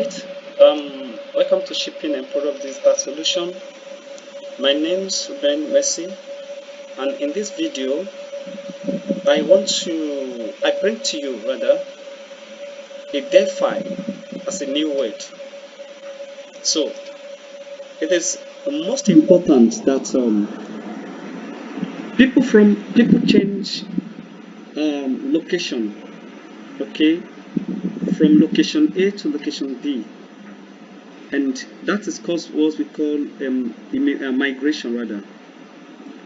Alright, welcome to Shipping and Product Digital Solution. My name's Ben Messi, and in this video, I bring to you rather a DeFi as a new word. So it is most important that people change location, okay, from location A to location B, and that is called what we call migration rather.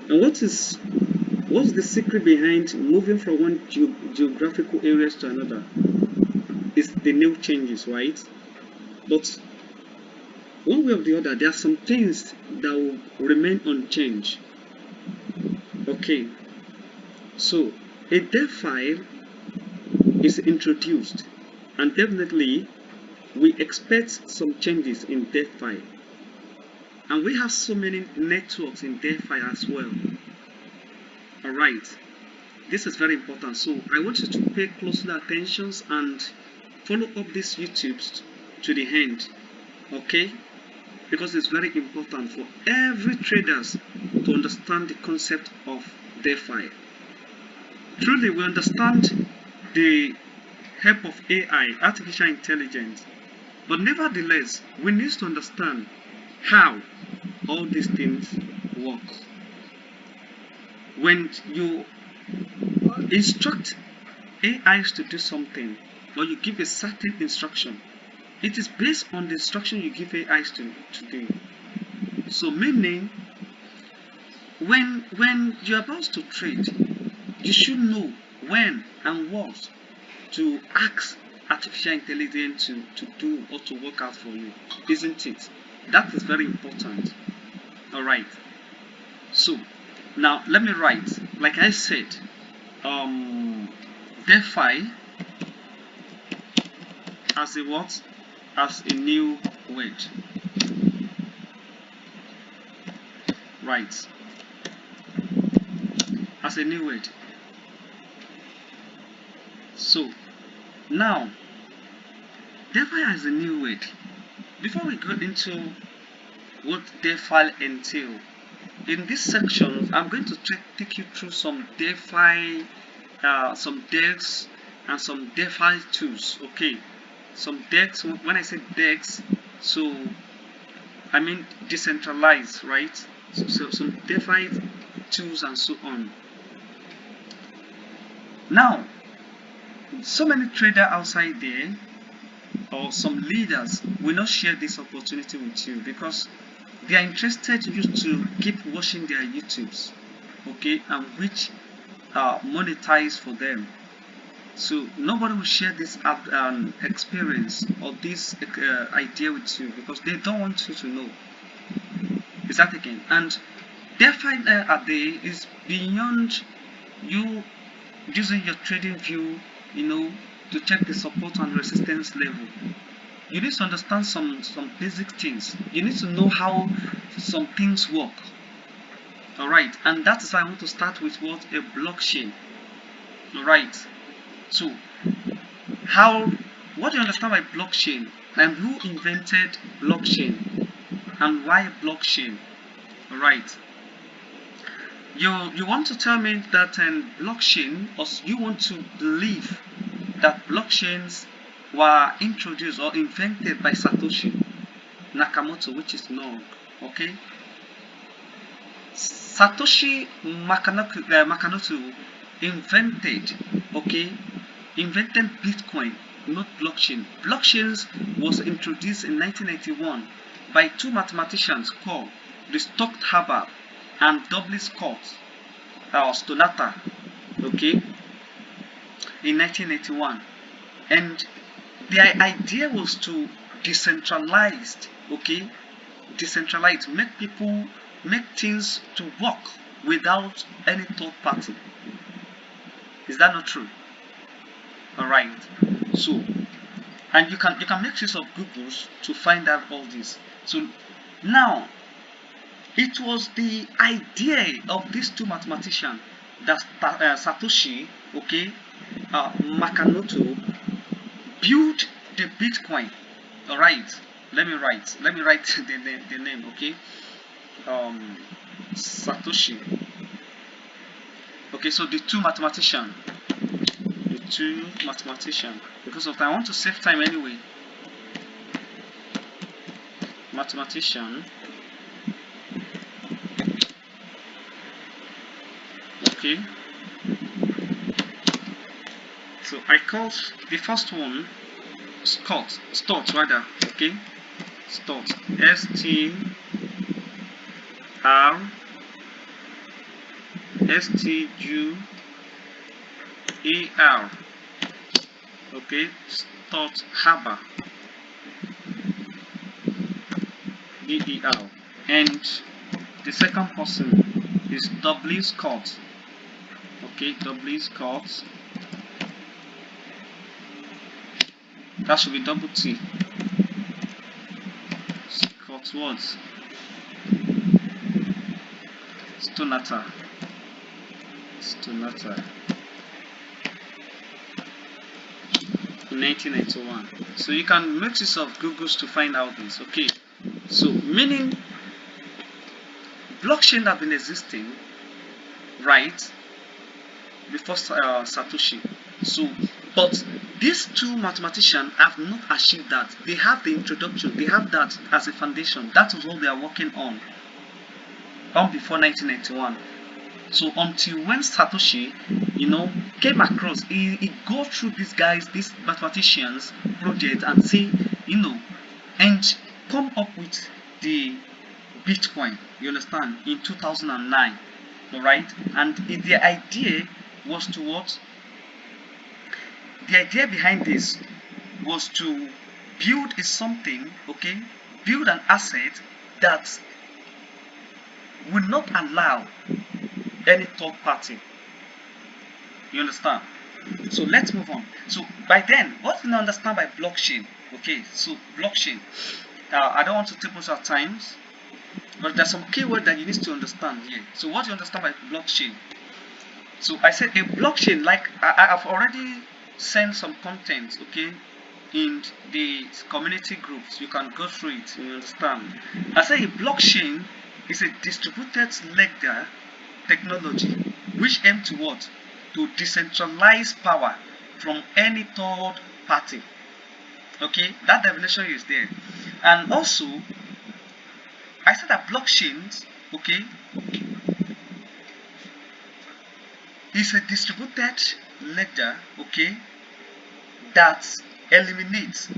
And what's the secret behind moving from one geographical areas to another? Is the new changes, right? But one way or the other, there are some things that will remain unchanged. Okay, so a DeFi is introduced, and definitely we expect some changes in DeFi, and we have so many networks in DeFi as well. All right. This is very important, so I want you to pay closely attention and follow up this YouTube to the end, okay? Because it's very important for every traders to understand the concept of DeFi. Truly, we understand the help of AI, artificial intelligence, but nevertheless, we need to understand how all these things work. When you instruct AIs to do something, or you give a certain instruction, it is based on the instruction you give AIs to do. So meaning, when you're about to trade, you should know when and what to ask artificial intelligence to do or to work out for you, isn't it? That is very important. Alright, so now let me write, like I said, DeFi as a what? As a new word. Right. As a new word. So now DeFi as a new word. Before we go into what DeFi entail, in this section I'm going to take you through some DeFi, some DEX and some DeFi tools. Okay, some DEX. When I say DEX, so I mean decentralized, right? So some DeFi tools and so on. Now, so many traders outside there, or some leaders, will not share this opportunity with you because they are interested you to keep watching their YouTubes, okay, and which monetize for them. So nobody will share this experience or this idea with you because they don't want you to know. Is that again? And DeFi a day is beyond you using your trading view, to check the support and resistance level. You need to understand some basic things. You need to know how some things work. Alright, and that is why I want to start with what a blockchain. Alright, so what do you understand by blockchain, and who invented blockchain, and why blockchain? Alright, you want to tell me that blockchain, or you want to believe that blockchains were introduced or invented by Satoshi Nakamoto, which is wrong. Okay, Satoshi Nakamoto invented Bitcoin, not blockchain. Blockchains was introduced in 1991 by two mathematicians called the Stokes-Haber and W. Scott Stonata, okay, in 1981, and their idea was to decentralize, make things to work without any third party. Is that not true? All right. So, and you can make use of Google's to find out all this. So now, it was the idea of these two mathematicians that Satoshi, Nakamoto, built the Bitcoin. All right, let me write the name. Okay, Satoshi. Okay, so the two mathematician, because of time, I want to save time anyway. Mathematician. Okay, so I called the first one Stott rather. Okay, Stott, STRSTUAR. Okay, Stott Haber, DER. And the second person is W Scott. Okay, W Scott. That should be double T. Scott what? Stonata. 1991. So you can make use of Googles to find out this. Okay, so meaning blockchain have been existing right before Satoshi. So, but these two mathematicians have not achieved that. They have the introduction. They have that as a foundation. That is what they are working on before 1991. So until when Satoshi, came across, he go through these guys, these mathematicians project and see, and come up with the Bitcoin. You understand? In 2009, all right. And the idea was to what? The idea behind this was to build something, okay? Build an asset that will not allow any third party. You understand? So let's move on. So by then, what do you understand by blockchain? Okay, so blockchain. I don't want to take much of time, but there's some keyword that you need to understand here. So what do you understand by blockchain? So I said a blockchain, like I have already sent some content, okay, in the community groups. You can go through it. You understand? I say a blockchain is a distributed ledger technology which aim to what? To decentralize power from any third party. Okay, that definition is there. And also, I said that blockchains, okay, is a distributed ledger, okay, that eliminates the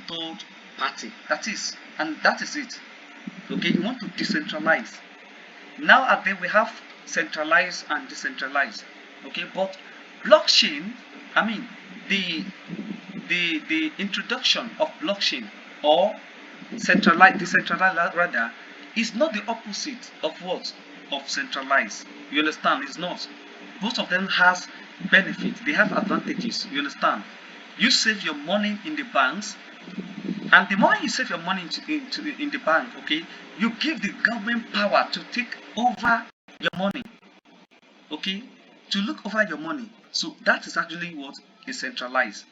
third party. That is it. Okay, you want to decentralize. Nowadays we have centralized and decentralized. Okay, but blockchain, I mean the introduction of blockchain or decentralized rather, is not the opposite of what? Of centralized. You understand? It's not. Both of them has benefits. They have advantages. You understand? You save your money in the banks, and the more you save your money in the bank, okay, you give the government power to take over your money, okay, to look over your money. So that is actually what is centralized.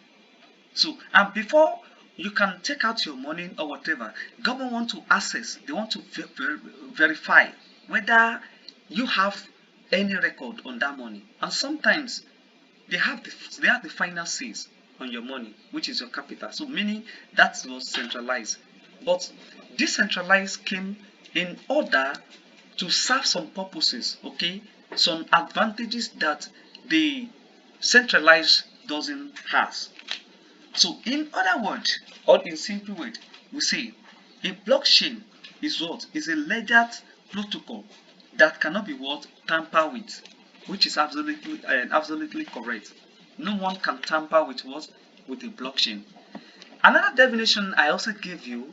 So, and before you can take out your money or whatever, government want to access, they want to verify whether you have any record on that money. And sometimes they have the final says on your money, which is your capital. So meaning that was centralized. But decentralized came in order to serve some purposes, okay, some advantages that the centralized doesn't has. So in other words, or in simple word, we say a blockchain is what? Is a ledger protocol that cannot be what? Tampered with, which is absolutely correct. No one can tamper with what? With a blockchain. Another definition I also gave you,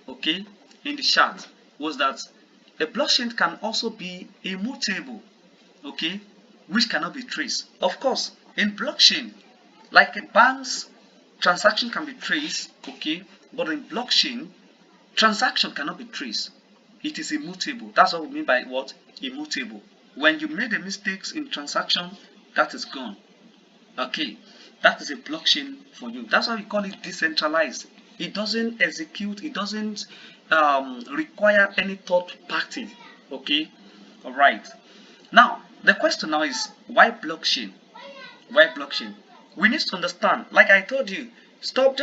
okay, in the chat was that a blockchain can also be immutable, okay, which cannot be traced. Of course, in blockchain, like a bank's transaction can be traced, okay, but in blockchain, transaction cannot be traced. It is immutable. That's what we mean by what? Immutable. When you made a mistake in transaction, that is gone. Okay, that is a blockchain for you. That's why we call it decentralized. It doesn't execute, it doesn't require any third party. Okay, all right. Now the question now is, why blockchain? Why blockchain? We need to understand, like I told you, stop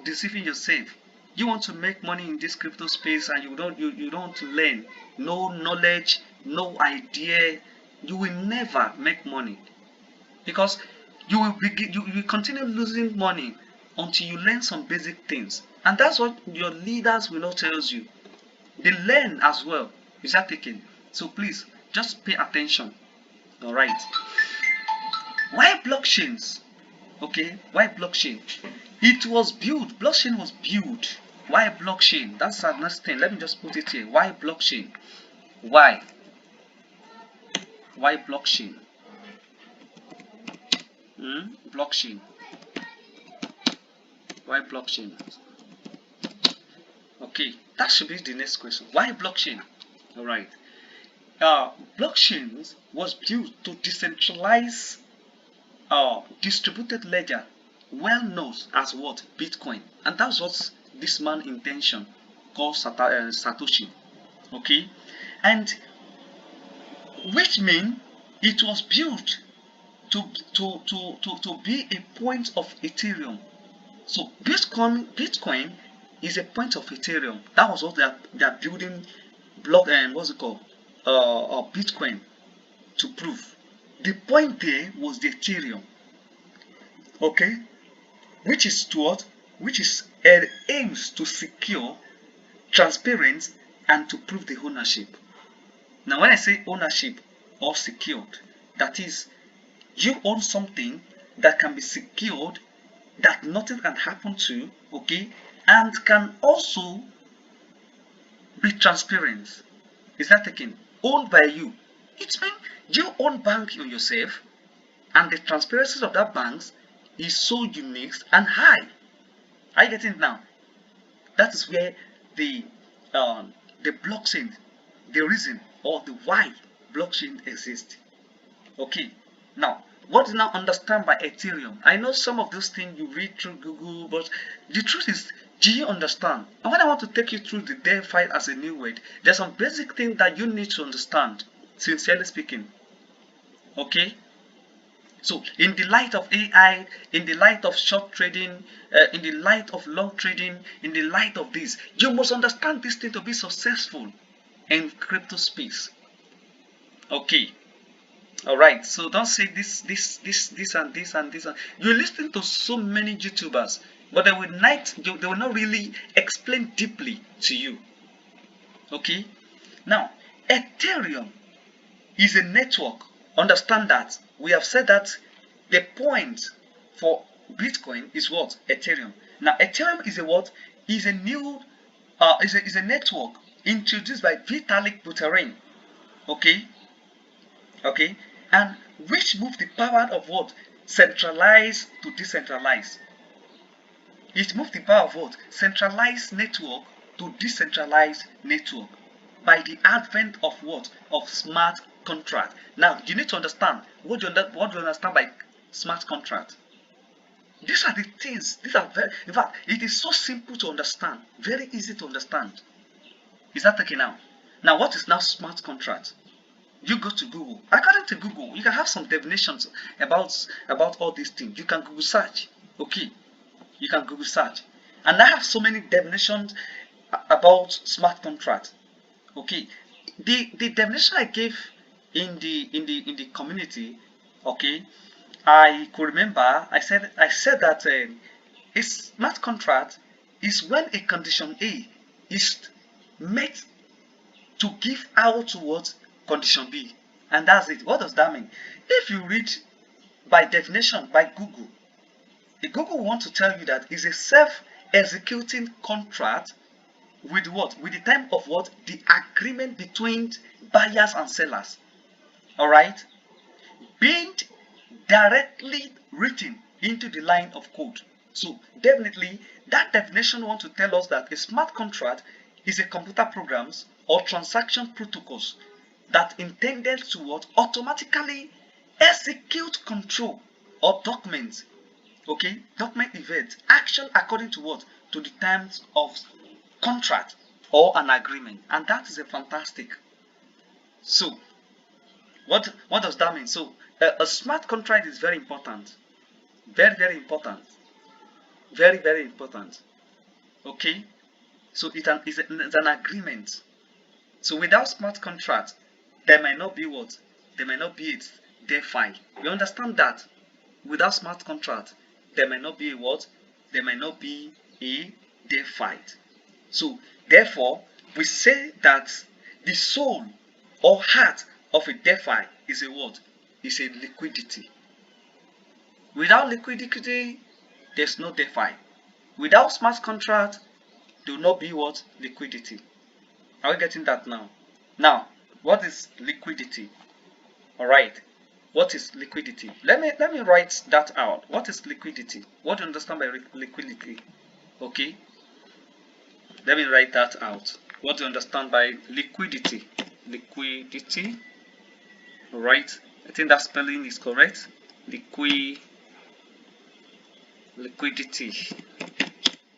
deceiving yourself. You want to make money in this crypto space and you don't want to learn. No knowledge, no idea, you will never make money, because you will continue losing money until you learn some basic things. And that's what your leaders will not tell you. They learn as well. Is that taken? So please just pay attention. All right. Why blockchains? Okay, why blockchain? It was built, blockchain was built. Why blockchain? That's another thing. Let me just put it here. Why blockchain? Why? Why blockchain? Blockchain. Why blockchain? Okay, that should be the next question. Why blockchain? All right. Blockchain was built to decentralize distributed ledger, well known as what? Bitcoin. And that's what this man intention called Satoshi. Okay, and which means it was built to be a point of Ethereum. So Bitcoin is a point of Ethereum. That was what they are building block and what's it called? Bitcoin to prove. The point there was the Ethereum. Okay, which is to what? Which is aims to secure, transparent, and to prove the ownership. Now, when I say ownership or secured, that is, you own something that can be secured, that nothing can happen to, okay, and can also be transparent. Is that taken? Owned by you. It means you own bank on yourself, and the transparency of that bank is so unique and high. Are you getting it now? That is where the blockchain, the reason or the why blockchain exists. Okay, now what do you now understand by Ethereum? I know some of those things you read through Google, but the truth is, do you understand? And when I want to take you through the DeFi as a new word, there's some basic things that you need to understand, sincerely speaking. Okay? So, in the light of AI, in the light of short trading, in the light of long trading, in the light of this, you must understand this thing to be successful in crypto space. Okay. All right. So don't say this and this and this. You're listening to so many YouTubers, but they will not really explain deeply to you. Okay. Now, Ethereum is a network. Understand that. We have said that the point for Bitcoin is what? Ethereum. Now, Ethereum is a what? Is a new, is a network introduced by Vitalik Buterin. Okay, okay, and which moved the power of what? Centralized to decentralized. It moved the power of what? Centralized network to decentralized network by the advent of what? Of smart contract. Now, you need to understand what do you understand by smart contract. These are the things. These are very, in fact, it is so simple to understand, very easy to understand. Is that okay now? Now, what is now smart contract? You go to Google. According to Google, you can have some definitions about all these things. You can Google search. Okay, you can Google search, and I have so many definitions about smart contract. Okay, the definition I gave in the community. Okay, I could remember I said that a smart contract is when a condition A is met to give out towards condition B, and that's it. What does that mean? If you read by definition by Google, the Google want to tell you that is a self-executing contract with what? With the time of what? The agreement between buyers and sellers. All right, being directly written into the line of code. So definitely that definition wants to tell us that a smart contract is a computer programs or transaction protocols that intended to what? Automatically execute control or documents Okay, document event, action according to what? To the terms of contract or an agreement, and that is a fantastic. So what does that mean? So a smart contract is very important, very important, very important. Okay, so it's an agreement. So without smart contract, there might not be what? There might not be it DeFi. You understand that? Without smart contract, there might not be a what? There might not be a DeFi. So therefore, we say that the soul or heart of a DeFi is a what? Is a liquidity. Without liquidity, there's no DeFi. Without smart contract, there will not be what? Liquidity. Are we getting that now? Now, what is liquidity? Alright. What is liquidity? Let me write that out. What is liquidity? What do you understand by liquidity? Okay. Let me write that out. What do you understand by liquidity? Liquidity. Alright. I think that spelling is correct. Liquidity.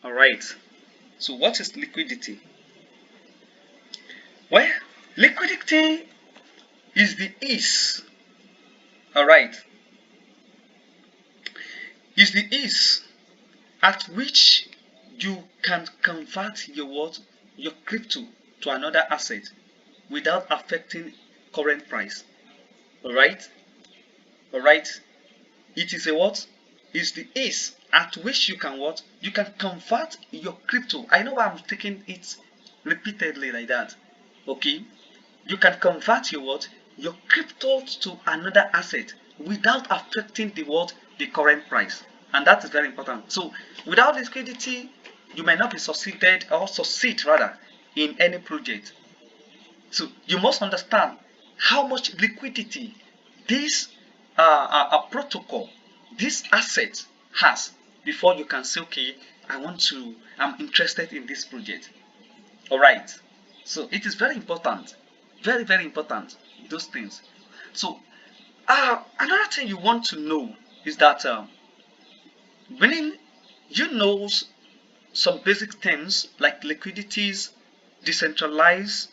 Alright. So what is liquidity? Well, liquidity is the ease. Alright. Is the ease at which you can convert your what? Your crypto to another asset without affecting current price. Alright? Alright? It is a what? Is the ease at which you can what? You can convert your crypto. I know I'm taking it repeatedly like that. Okay? You can convert your what? Your crypto to another asset without affecting the what? The current price. And that is very important. So without liquidity, you may not be succeed rather in any project. So you must understand how much liquidity this protocol, this asset has before you can say, okay, I'm interested in this project. All right. So it is very important, very important, those things. So another thing you want to know is that when you know some basic terms like liquidities, decentralize,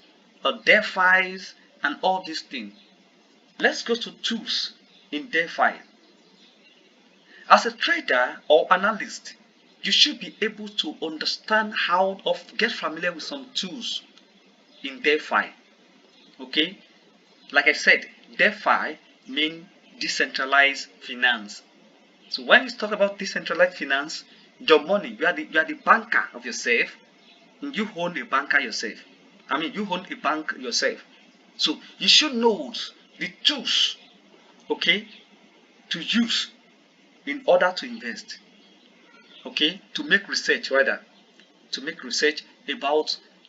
DeFi, and all these things. Let's go to tools in DeFi. As a trader or analyst, you should be able to understand how or get familiar with some tools in DeFi. Okay, like I said, DeFi means decentralized finance. So when you talk about decentralized finance, your money, you are the banker of yourself. You own a banker yourself. You own a bank yourself. So you should know the tools, okay, to use in order to invest, okay, to make research about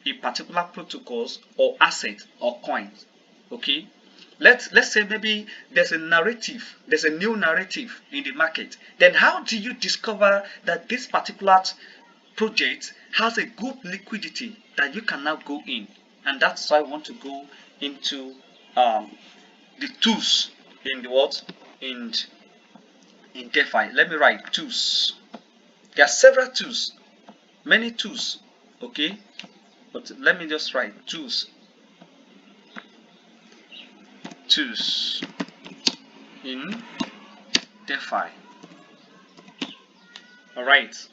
a particular protocols or asset or coins, okay. Let's say maybe there's a new narrative in the market. Then how do you discover that this particular project has a good liquidity that you can now go in? And that's why I want to go into the tools in the what in DeFi. Let me write tools. There are several tools, many tools, okay, but let me just write tools in DeFi. Alright,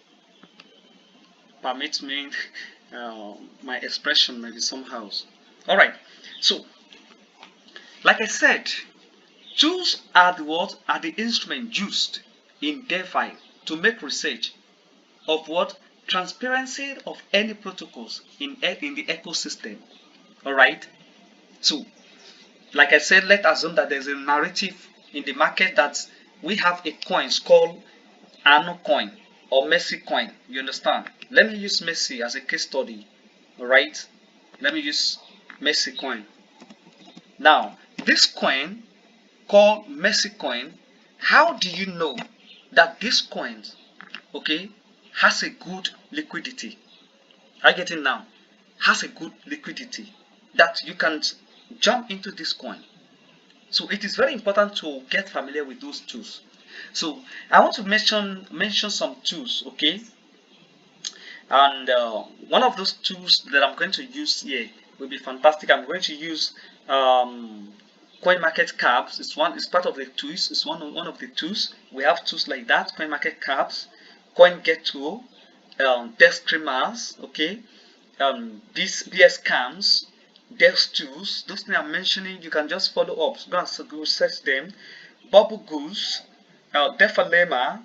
permit me my expression maybe somehow. Alright, so like I said, tools are the instrument used in DeFi to make research of what transparency of any protocols in the ecosystem. Alright, so like I said, let's assume that there's a narrative in the market that we have a coin called Ano coin or Messi coin. You understand? Let me use Messi as a case study. Alright, let me use Messi coin. Now, this coin called Messi coin, how do you know that this coin, okay, has a good liquidity? Are you getting now? Has a good liquidity that you can jump into this coin. So it is very important to get familiar with those tools. So I want to mention some tools, okay? And one of those tools that I'm going to use here will be fantastic. I'm going to use CoinMarketCap. It's part of the tools. It's one of the tools. We have tools like that: CoinMarketCap, CoinGecko, Desk Streamers, okay, these BS Cams, Desk tools. Those things I'm mentioning, you can just follow up. Go search them. Bubble Goose, Defalema,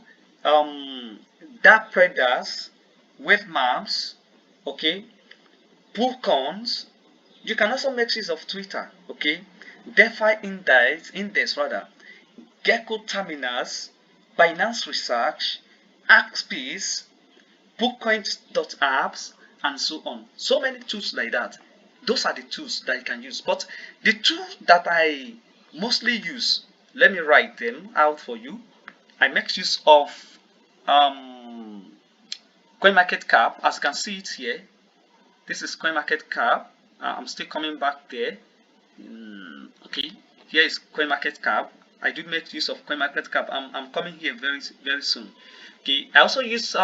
Dark Predators, Wave Maps, okay, Poolcons. You can also make use of Twitter, okay, DeFi Index rather, Gecko Terminals, Binance Research, Axpiece, Bookcoins.apps, and so on. So many tools like that. Those are the tools that you can use. But the tools that I mostly use, let me write them out for you. I make use of CoinMarketCap, as you can see it here. This is CoinMarketCap. I'm still coming back there. Okay, here is CoinMarketCap. I do make use of CoinMarketCap. I'm coming here very soon. Okay, I also use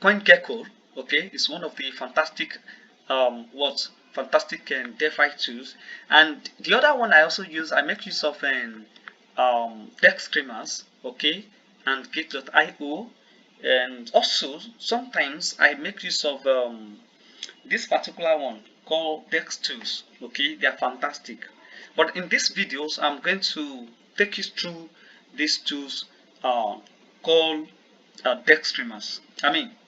CoinGecko. Okay, it's one of the fantastic DeFi tools. And the other one I also use, I make use of Dex Streamers, okay, and Gate.io. And also sometimes I make use of this particular one called Dex tools. Okay, they are fantastic. But in these videos, I'm going to take you through these tools called Dex Streamers.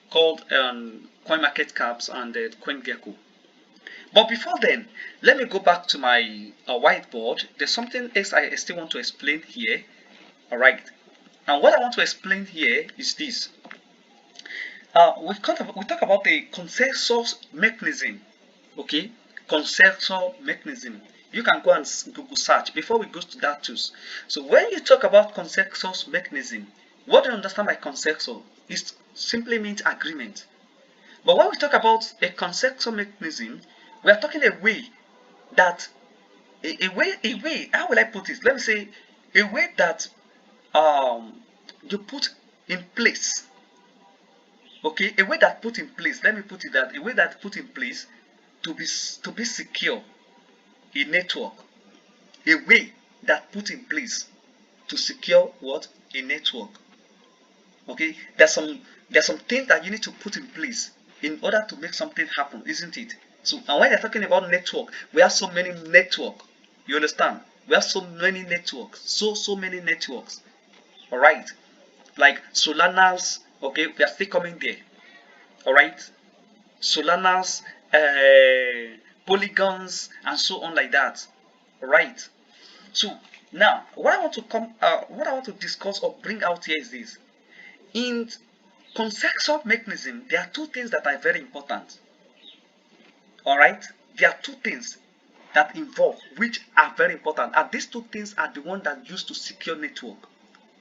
Called CoinMarketCaps and CoinGecko. But before then, let me go back to my whiteboard. There's something else I still want to explain here. All right. And what I want to explain here is this. We talk about the consensus mechanism. Okay, consensus mechanism. You can go and Google search before we go to that tools. So when you talk about consensus mechanism, what do you understand by consensus? It simply means agreement. But when we talk about a consensus mechanism, we are talking a way that how will I put it? Let me say a way that you put in place. Okay, a way that put in place. Let me put it that a way that put in place to be secure a network. A way that put in place to secure what? A network. Okay, there's some things that you need to put in place in order to make something happen, isn't it? So, and when you're talking about network, we have so many network. You understand? We have so many networks, so many networks. All right, like Solana's. Okay, we are still coming there. All right, Solana's, polygons, and so on like that. All right. So now, what I want to discuss or bring out here is this: in consensus mechanism, there are two things that are very important. All right, there are two things that involve which are very important, and these two things are the ones that used to secure network.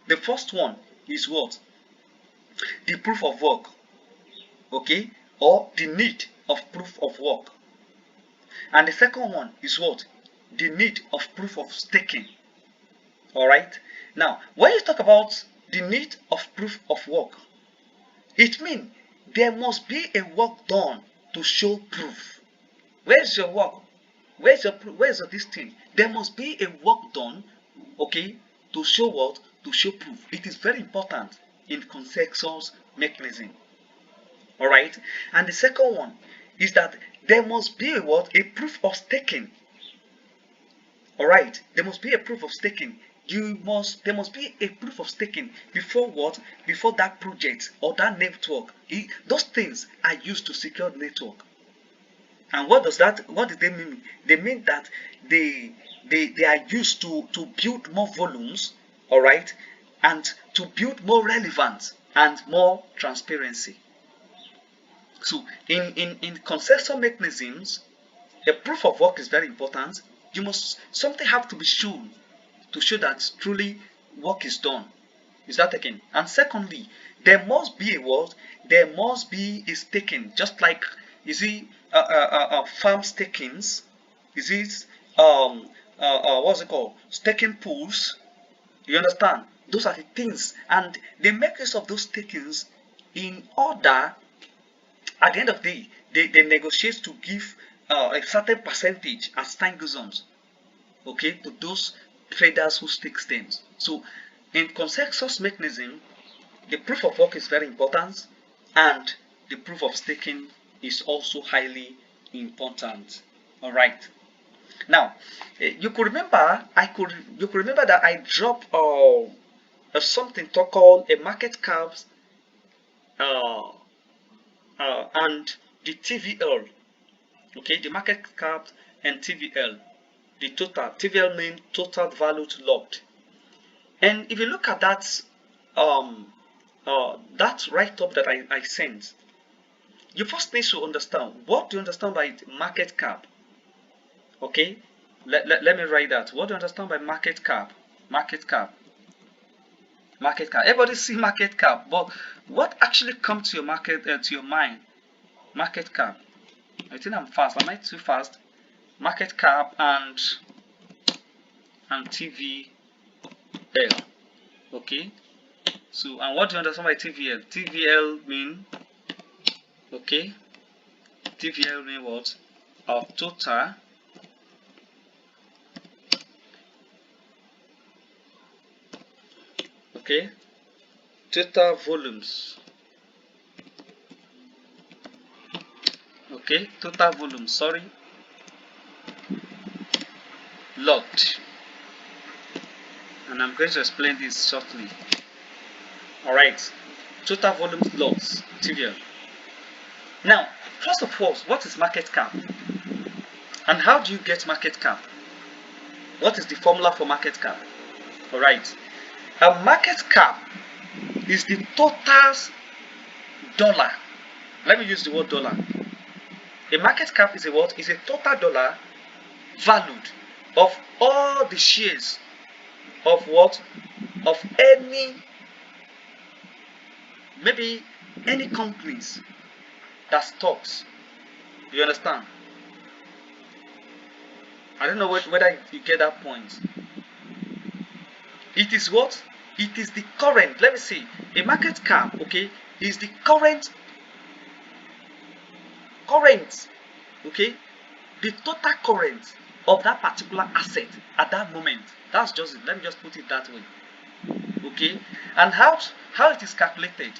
The first one is what? The proof of work, okay, or the need of proof of work. And the second one is what? The need of proof of staking. All right. Now, when you talk about the need of proof of work, it means there must be a work done to show proof. Where's your work? Where's your proof? Where's your this thing? There must be a work done, okay, to show what? To show proof. It is very important in consensus mechanism. All right. And the second one is that there must be a what? A proof of staking. All right. There must be a proof of staking. There must be a proof of staking before what? Before that project or that network. Those things are used to secure the network. And what do they mean? They mean that they are used to build more volumes, all right, and to build more relevance and more transparency. So in consensus mechanisms, a proof of work is very important. Something have to be shown to show that truly work is done. Is that again? And secondly, there must be a what? There must be a staking, just like farm stakings. Is it what's it called, staking pools. You understand? Those are the things, and they make use of those takings in order. At the end of the day, they negotiate to give a certain percentage as time goes on, okay, to those traders who stake stems. So, in consensus mechanism, the proof of work is very important, and the proof of staking is also highly important. All right. Now, you could remember, you could remember that I dropped something called a market cap uh, and the TVL. Okay, the market cap and TVL. The total TVL means total value locked. And if you look at um, that write-up that I sent, you first need to understand what do you understand by market cap. Okay, let me write that. What do you understand by market cap? Market cap. Market cap. Everybody see market cap, but what actually comes to your to your mind? Market cap. I think I'm fast. Am I too fast? Market cap and TVL. Okay. So, and what do you understand by TVL? TVL mean, okay. TVL mean what? Total okay, total volumes, okay, total volume, sorry, locked, and I'm going to explain this shortly. Alright, total volumes locked, TVL. Now, first of all, what is market cap? And how do you get market cap? What is the formula for market cap? Alright, a market cap is the total dollar. Let me use the word dollar. A market cap is a what? Is a total dollar valued of all the shares of what? Of any, maybe any companies that stocks. You understand? I don't know whether you get that point. It is what? It is the current, let me see, a market cap, okay, is the current, okay, the total current of that particular asset at that moment. That's just it. Let me just put it that way. Okay, and how it is calculated?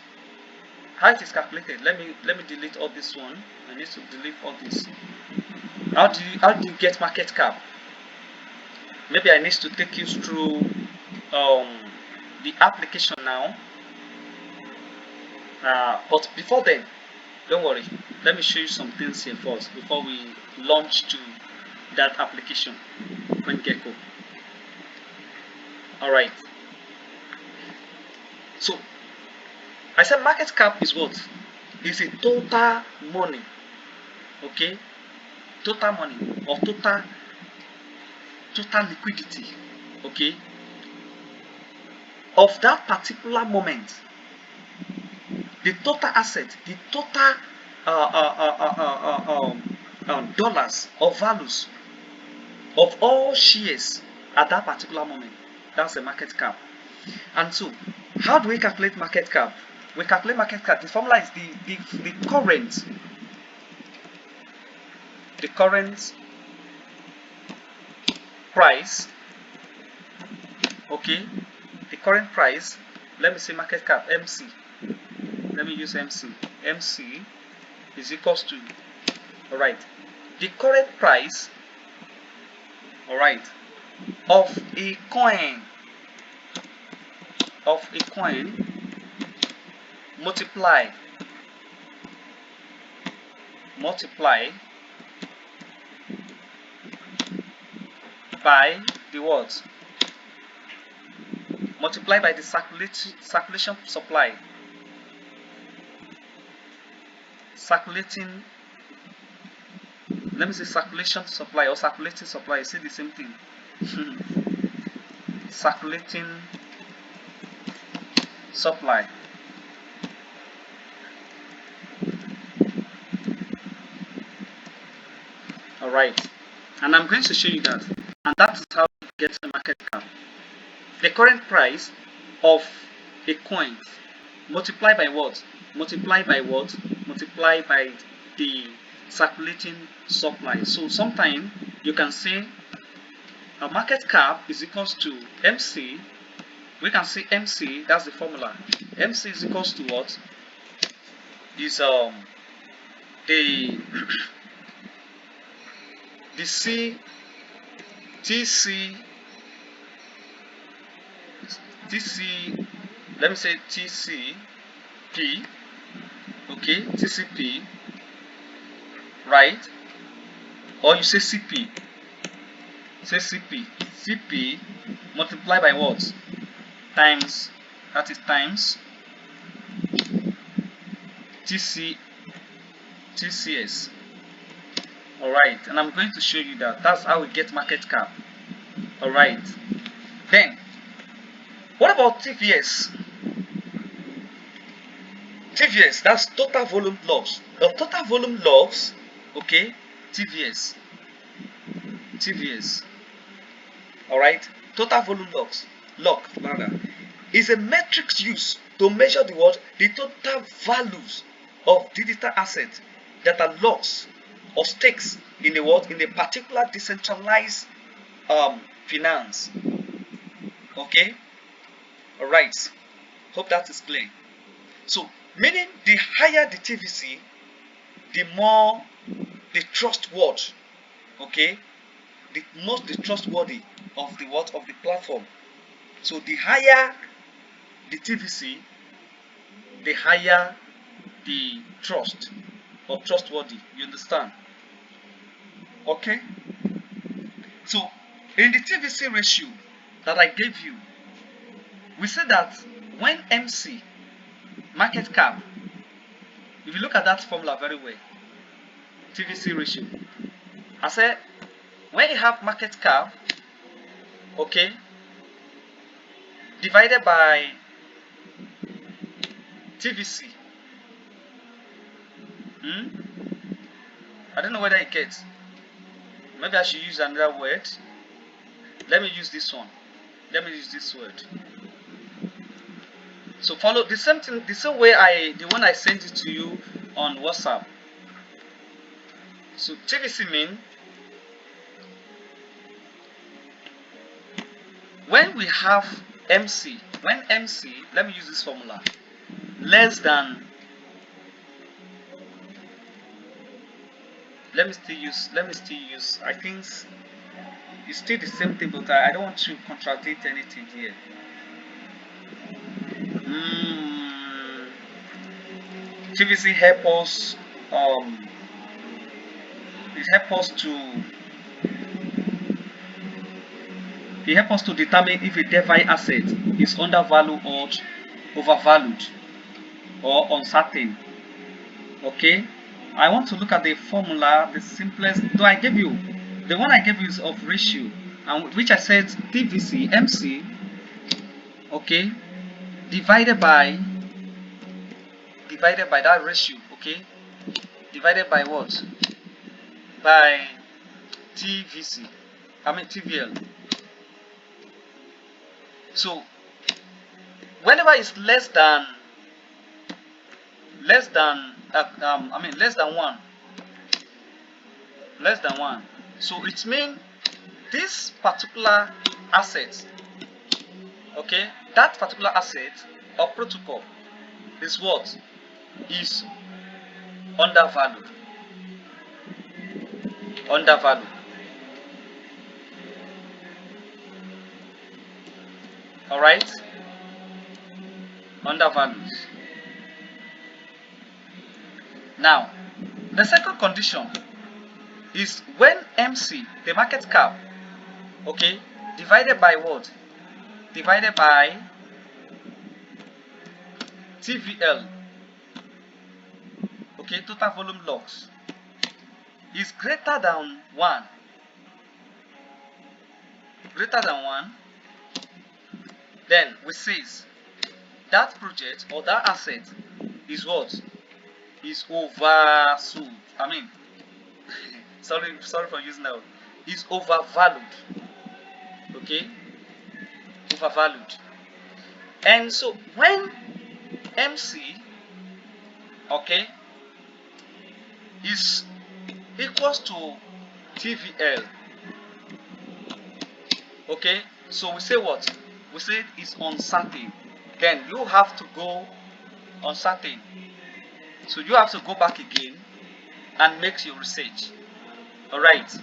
How it is calculated? Let me delete all this one. I need to delete all this. How do you get market cap? Maybe I need to take you through the application now. But before then, don't worry. Let me show you some things here first before we launch to that application, CoinGecko. All right. So I said market cap is what? Is a total money. Okay, total money or total liquidity. Okay, of that particular moment. The total asset, the total dollars or values of all shares at that particular moment. That's the market cap. And so, how do we calculate market cap? We calculate market cap. The formula is the current price. Okay, the current price. Let me say market cap MC. Let me use MC. MC is equals to, all right, the current price, all right, of a coin multiply by the what? Multiply by the circulation supply. Circulating, let me say circulation supply or circulating supply, see the same thing. Circulating supply. Alright, and I'm going to show you that and that is how you get a market cap. The current price of a coin multiplied by what? Multiplied by what? Multiplied by the circulating supply. So sometimes you can say a market cap is equals to MC. We can say MC, that's the formula. MC is equals to what? Is the the C TC TC, let me say TCP, okay, TCP, right? Or you say CP, say CP multiplied by what? Times, that is times TCS. Alright, and I'm going to show you that. That's how we get market cap. Alright. Then, what about TVS? TVS, that's total volume loss. The total volume loss, okay, TVS. Alright, total volume loss, rather, is a metric used to measure the what? The total values of digital assets that are lost or stakes in the what? In a particular decentralized finance. Okay? Alright. Hope that is clear. So, meaning the higher the TVC, the more the trustworthy, okay? The most the trustworthy of the what? Of the platform. So the higher the TVC, the higher the trust or trustworthy. You understand? Okay? So in the TVC ratio that I gave you, we said that when MC, market cap, if you look at that formula very well, TVC ratio, I said when you have market cap, okay, divided by TVC, I don't know whether it gets. Maybe I should use another word. Let me use this one. Let me use this word. So follow the same thing, the same way the one I sent it to you on WhatsApp. So TVC mean when we have MC, when MC, let me use this formula, less than, let me still use, I think it's still the same thing, but I don't want to contradict anything here. TVC help us it helps us to determine if a DeFi asset is undervalued or overvalued or uncertain. Okay, I want to look at the formula, the simplest. Though I gave you the one I gave you is of ratio, and which I said TVC MC, okay, divided by that ratio, okay, divided by what? By TVC, I mean TVL. So whenever it's less than one, so it means this particular asset, okay, that particular asset or protocol is what? Is undervalued. Alright? Undervalued. Now, the second condition is when MC, the market cap, okay, divided by what? Divided by TVL, okay, total volume loss, is greater than 1, then we say that project or that asset is what? Is oversold. I mean, sorry for using that word. Is overvalued. okay, overvalued. And so when MC, okay, is equals to TVL, okay, so we say what? We say it's uncertain. Then you have to go uncertain. So you have to go back again and make your research. Alright.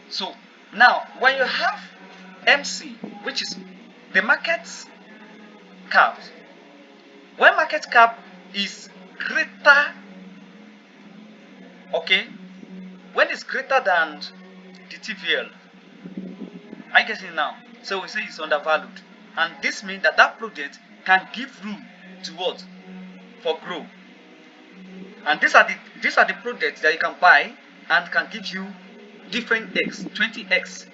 So now when you have MC, which is the market cap, when market cap is greater, okay, when it's greater than the TVL, I get it now. So we say it's undervalued, and this means that that project can give room to what? For growth. And these are the projects that you can buy and can give you different x, 20x,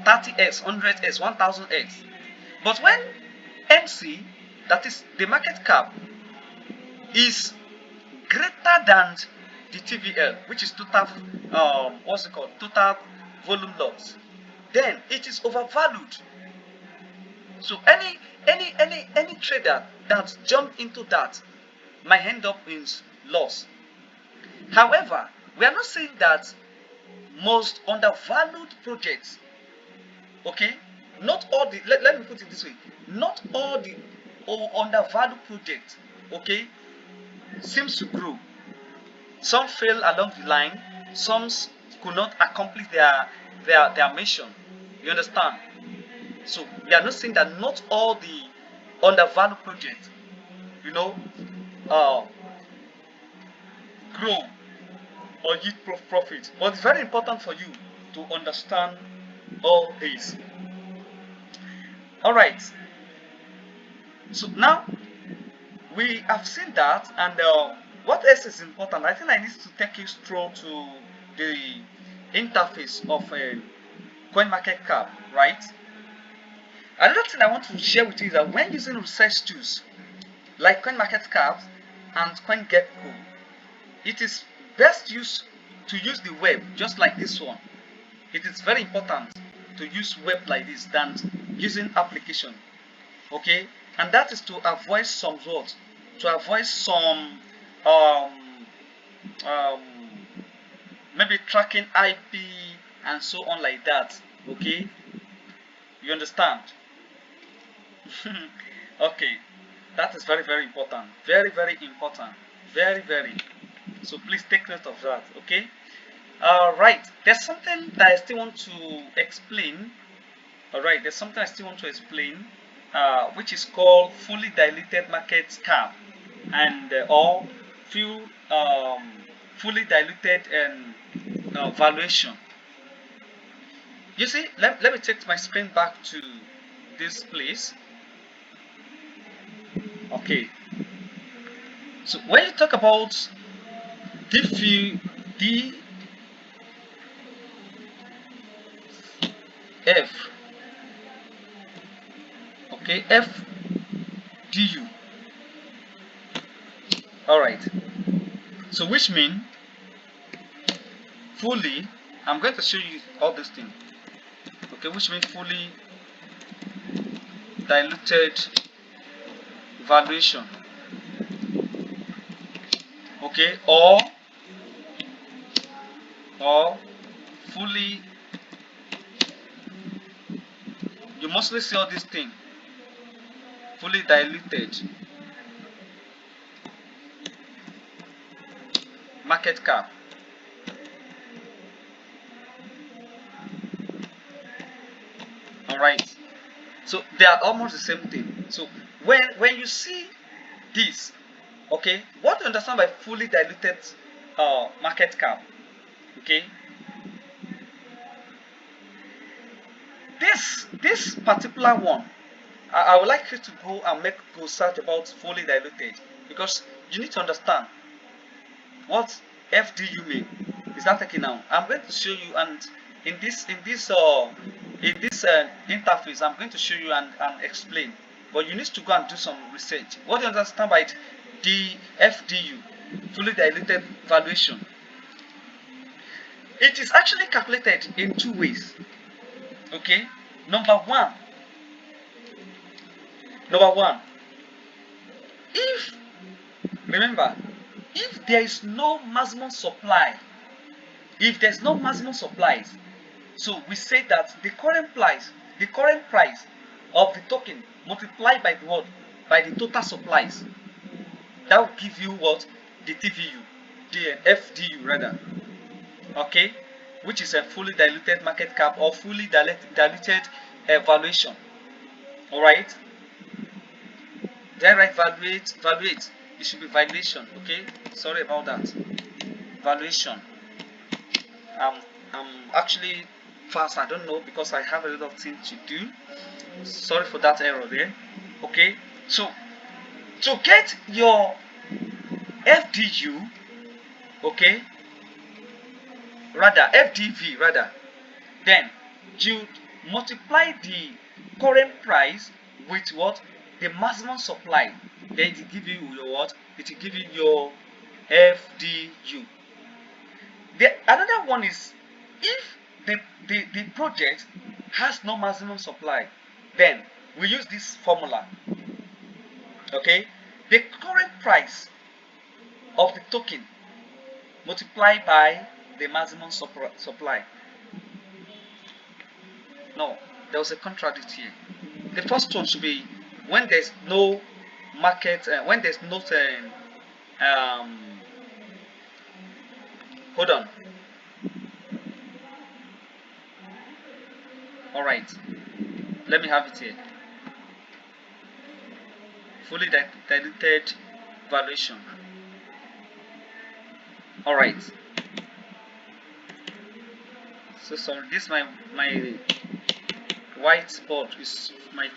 30x, 100x, 1000x. But when MC, that is the market cap, is greater than the TVL, which is total what's it called? Total volume loss, then it is overvalued. So any trader that jump into that might end up in loss. However, we are not saying that most undervalued projects, okay, not all the let me put it this way, not all the undervalued projects, okay, seems to grow. Some fail along the line, some could not accomplish their mission. You understand? So we are not saying that not all the undervalued projects, you know, uh, grow or yield profit. But it's very important for you to understand all this. All right. So now we have seen that, and what else is important? I think I need to take you through to the interface of CoinMarketCap, right? Another thing I want to share with you is that when using research tools like CoinMarketCap and CoinGecko, it is best used to use the web, just like this one. It is very important to use web like this than using application, okay? And that is to avoid some what? To avoid some um, um, maybe tracking IP and so on like that, okay? You understand? Okay, that is very very important, very very important, very very. So please take note of that, okay? All right, there's something that I still want to explain. All right, there's something I still want to explain, which is called fully diluted market cap, and or few fully diluted valuation. You see, let me take my screen back to this place. Okay, so when you talk about DeFi, DF, okay, FDU. All right, so which mean fully, I'm going to show you all this thing, okay, which means fully diluted valuation, okay, or fully, you mostly see all this thing, fully diluted market cap. All right, so they are almost the same thing. So when you see this, okay, what you understand by fully diluted market cap, okay, this particular one, I would like you to go and go search about fully diluted, because you need to understand what FDU mean. Is that taken now? I'm going to show you, and in this interface, I'm going to show you and explain. But you need to go and do some research. What do you understand by the FDU, fully diluted valuation? It is actually calculated in two ways. Okay, number one, number one, if remember, if there is no maximum supply, if there's no maximum supplies, so we say that the current price of the token multiplied by the what? By the total supplies. That will give you what? The TVU, the FDU rather. Okay, which is a fully diluted market cap or fully diluted valuation. All right. Then right, valuate. It should be valuation. Okay. Sorry about that. Valuation. Um, I'm actually fast. I don't know because I have a lot of things to do. Sorry for that error there. Okay. So to get your FDU, okay, rather FDV rather, then you multiply the current price with what? The maximum supply. Then it will give you your what? It will give you your FDU. Another one is if the project has no maximum supply, then we use this formula. Okay, the current price of the token multiplied by the maximum supply. No, there was a contradict here. The first one should be when there's no market, when there's no hold on. All right, let me have it here. Fully diluted valuation. All right. So sorry, this my whiteboard is my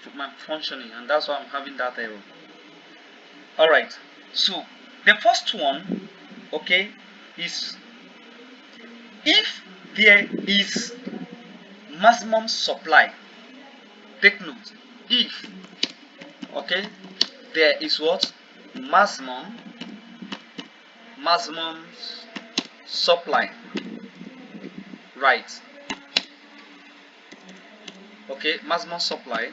functioning, and that's why I'm having that error. All right. So the first one, okay, is if there is maximum supply. Take note. If, okay, there is what? Maximum supply. Right. Okay, maximum supply.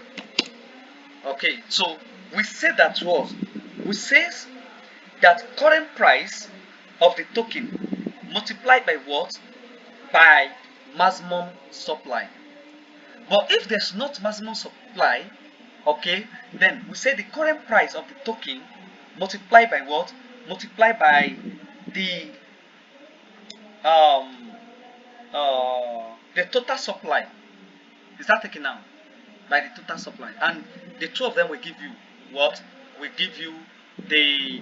Okay, so we say that what? We say that current price of the token multiplied by what? By maximum supply. But if there's not maximum supply, okay, then we say the current price of the token multiplied by what? Multiplied by the um the total supply. Is that taken now? By the total supply, and the two of them will give you what? Will give you the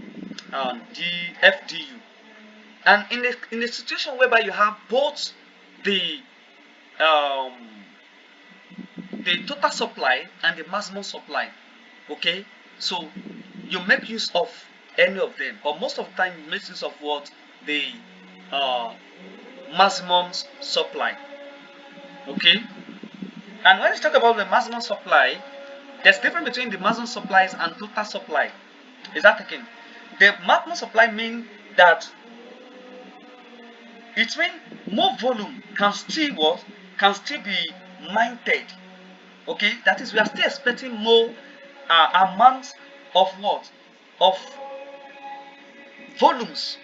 FDU. And in a situation whereby you have both the um, the total supply and the maximum supply, okay, so you make use of any of them, but most of the time you make use of what? The uh, maximum supply. Okay, and when you talk about the maximum supply, there's difference between the maximum supplies and total supply. Is that taken? The maximum supply means that it means more volume can still what? Can still be minted. Okay, that is, we are still expecting more amounts of what? Of volumes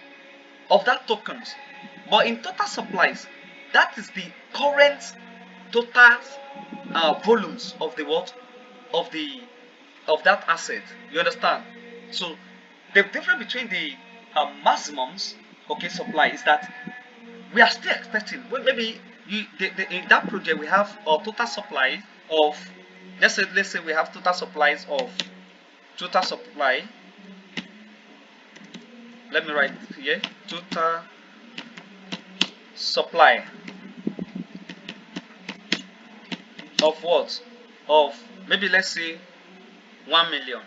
of that tokens. But in total supplies, that is the current total volumes of the what? Of the of that asset. You understand? So the difference between the maximums, okay, supply is that we are still expecting. Well, maybe in that project we have a total supply of, let's say we have total supplies of total supply. Let me write it here. Total supply of what? Of maybe let's say 1 million.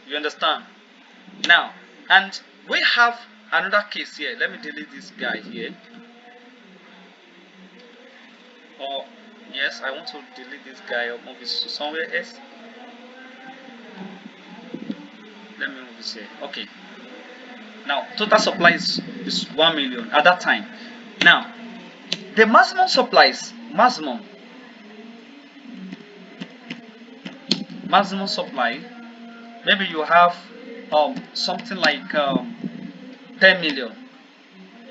You understand? Now, and we have another case here. Let me delete this guy here. Or yes, I want to delete this guy or move it to somewhere else. Let me move this here. Okay. Now, total supply is 1 million at that time. Now, the maximum supply is maximum. maximum supply, maybe you have something like 10 million.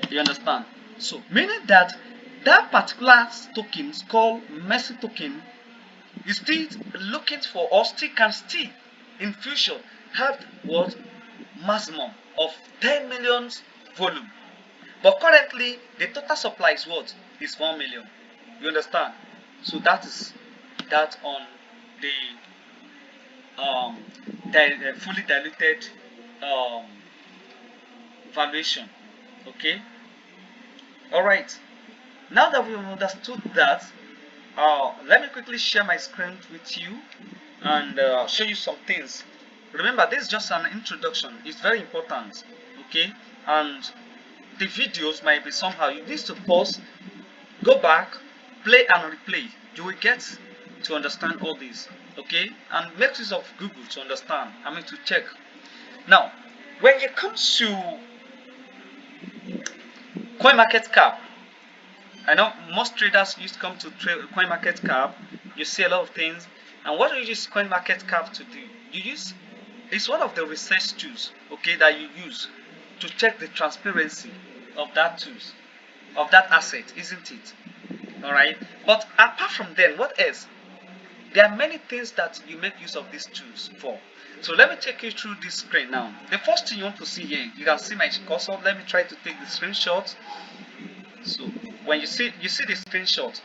You understand? So meaning that that particular token is called Messi token is still looking for, or still can still in future have what maximum of 10 million volume. But currently the total supply is what? Is 1 million. You understand? So that is that on the fully diluted um, valuation. Okay. All right. Now that we've understood that, let me quickly share my screen with you and show you some things. Remember, this is just an introduction. It's very important. Okay. And the videos might be somehow you need to pause, go back, play and replay. You will get to understand all this. Okay. And make use of Google to understand. I mean to check. Now, when it comes to coin market cap, I know most traders used to come to coin market cap. You see a lot of things. And what do you use coin market cap to do? You use, it's one of the research tools, okay, that you use to check the transparency of that tools, of that asset, isn't it? All right. But apart from then, what else? There are many things that you make use of these tools for. So let me take you through this screen now. The first thing you want to see here, you can see my cursor. Let me try to take the screenshot. So when you see the screenshot.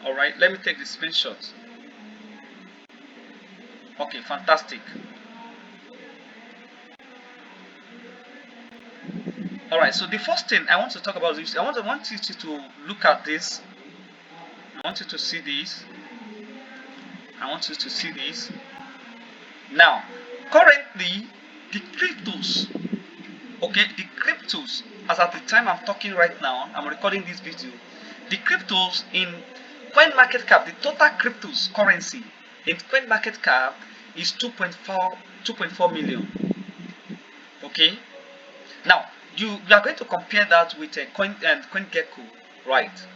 All right, let me take the screenshot. Okay, fantastic. All right, so the first thing I want to talk about is I want you to look at this. I want you to see this. I want you to see this. Now, currently, the cryptos, okay, the cryptos, as at the time I'm talking right now, I'm recording this video, the cryptos in coin market cap, the total cryptos currency in coin market cap is 2.4 million. Okay. Now you are going to compare that with a CoinGecko, right?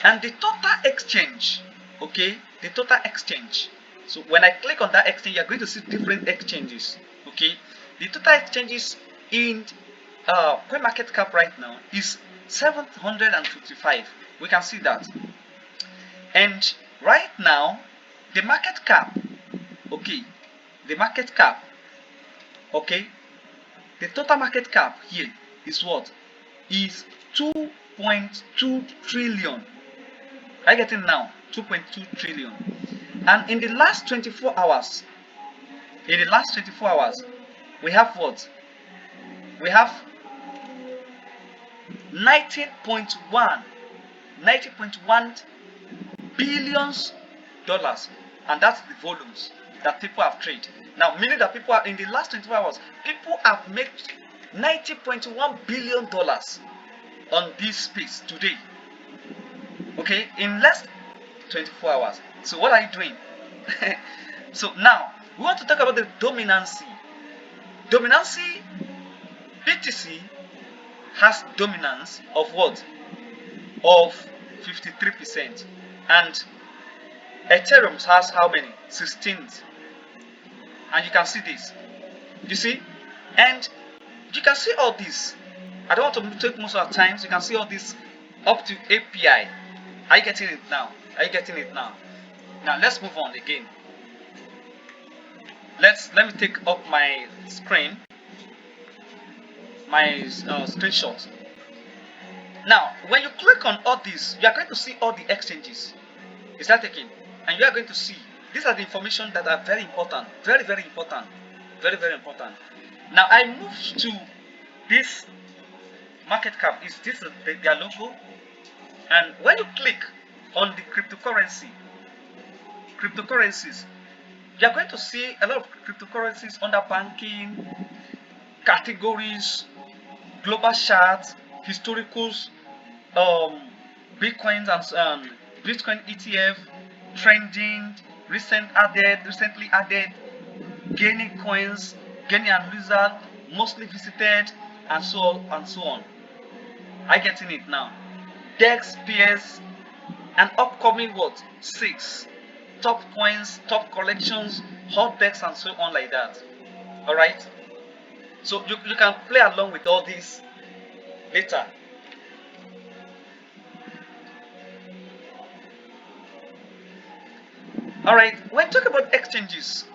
And the total exchange, okay, the total exchange. So when I click on that exchange, you are going to see different exchanges. Okay, the total exchanges in coin market cap right now is 755. We can see that. And right now, the market cap, okay, the market cap, okay, the total market cap here is what? Is 2.2 trillion. Are you getting now? 2.2 trillion. And in the last 24 hours, we have what? We have 19.1 billions dollars, and that's the volumes that people have traded. Now, meaning that people are in the last 24 hours, people have made $90.1 billion on this space today. Okay, in less 24 hours. So what are you doing? So now we want to talk about the dominancy. Dominancy, BTC has dominance of what? Of 53%, and Ethereum has how many? 16th. And you can see this. You see? And you can see all this. I don't want to take most of the time. So you can see all this up to API. Are you getting it now? Are you getting it now? Now let's move on again. Let me take up my screen, my screenshot. Now, when you click on all this, you are going to see all the exchanges. Is that taken? And you are going to see these are the information that are very important, very important, very important. Now I move to this market cap. Is this their logo? And when you click on the cryptocurrencies, you are going to see a lot of cryptocurrencies under banking, categories, global charts, historicals, Bitcoins and Bitcoin ETF, trending, recently added, gaining coins, gaining and lizard, mostly visited, and so on and so on. I getting it now. DEX, PS, and upcoming what? 6. top coins, top collections, hot decks, and so on like that. All right. So you can play along with all these later. All right. When talking about exchanges,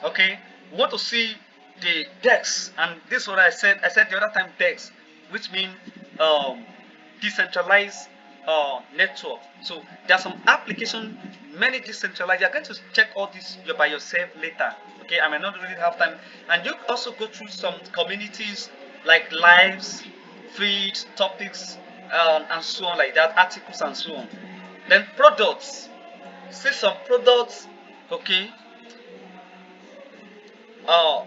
okay, we want to see the DEX, and this is what I said. I said the other time DEX, which means um, decentralized network. So there are some application, many decentralized. You're going to check all this by yourself later. Okay, I may not really have time, and you also go through some communities like lives, feeds, topics, and so on like that, articles and so on. Then products. See some products. Okay, uh,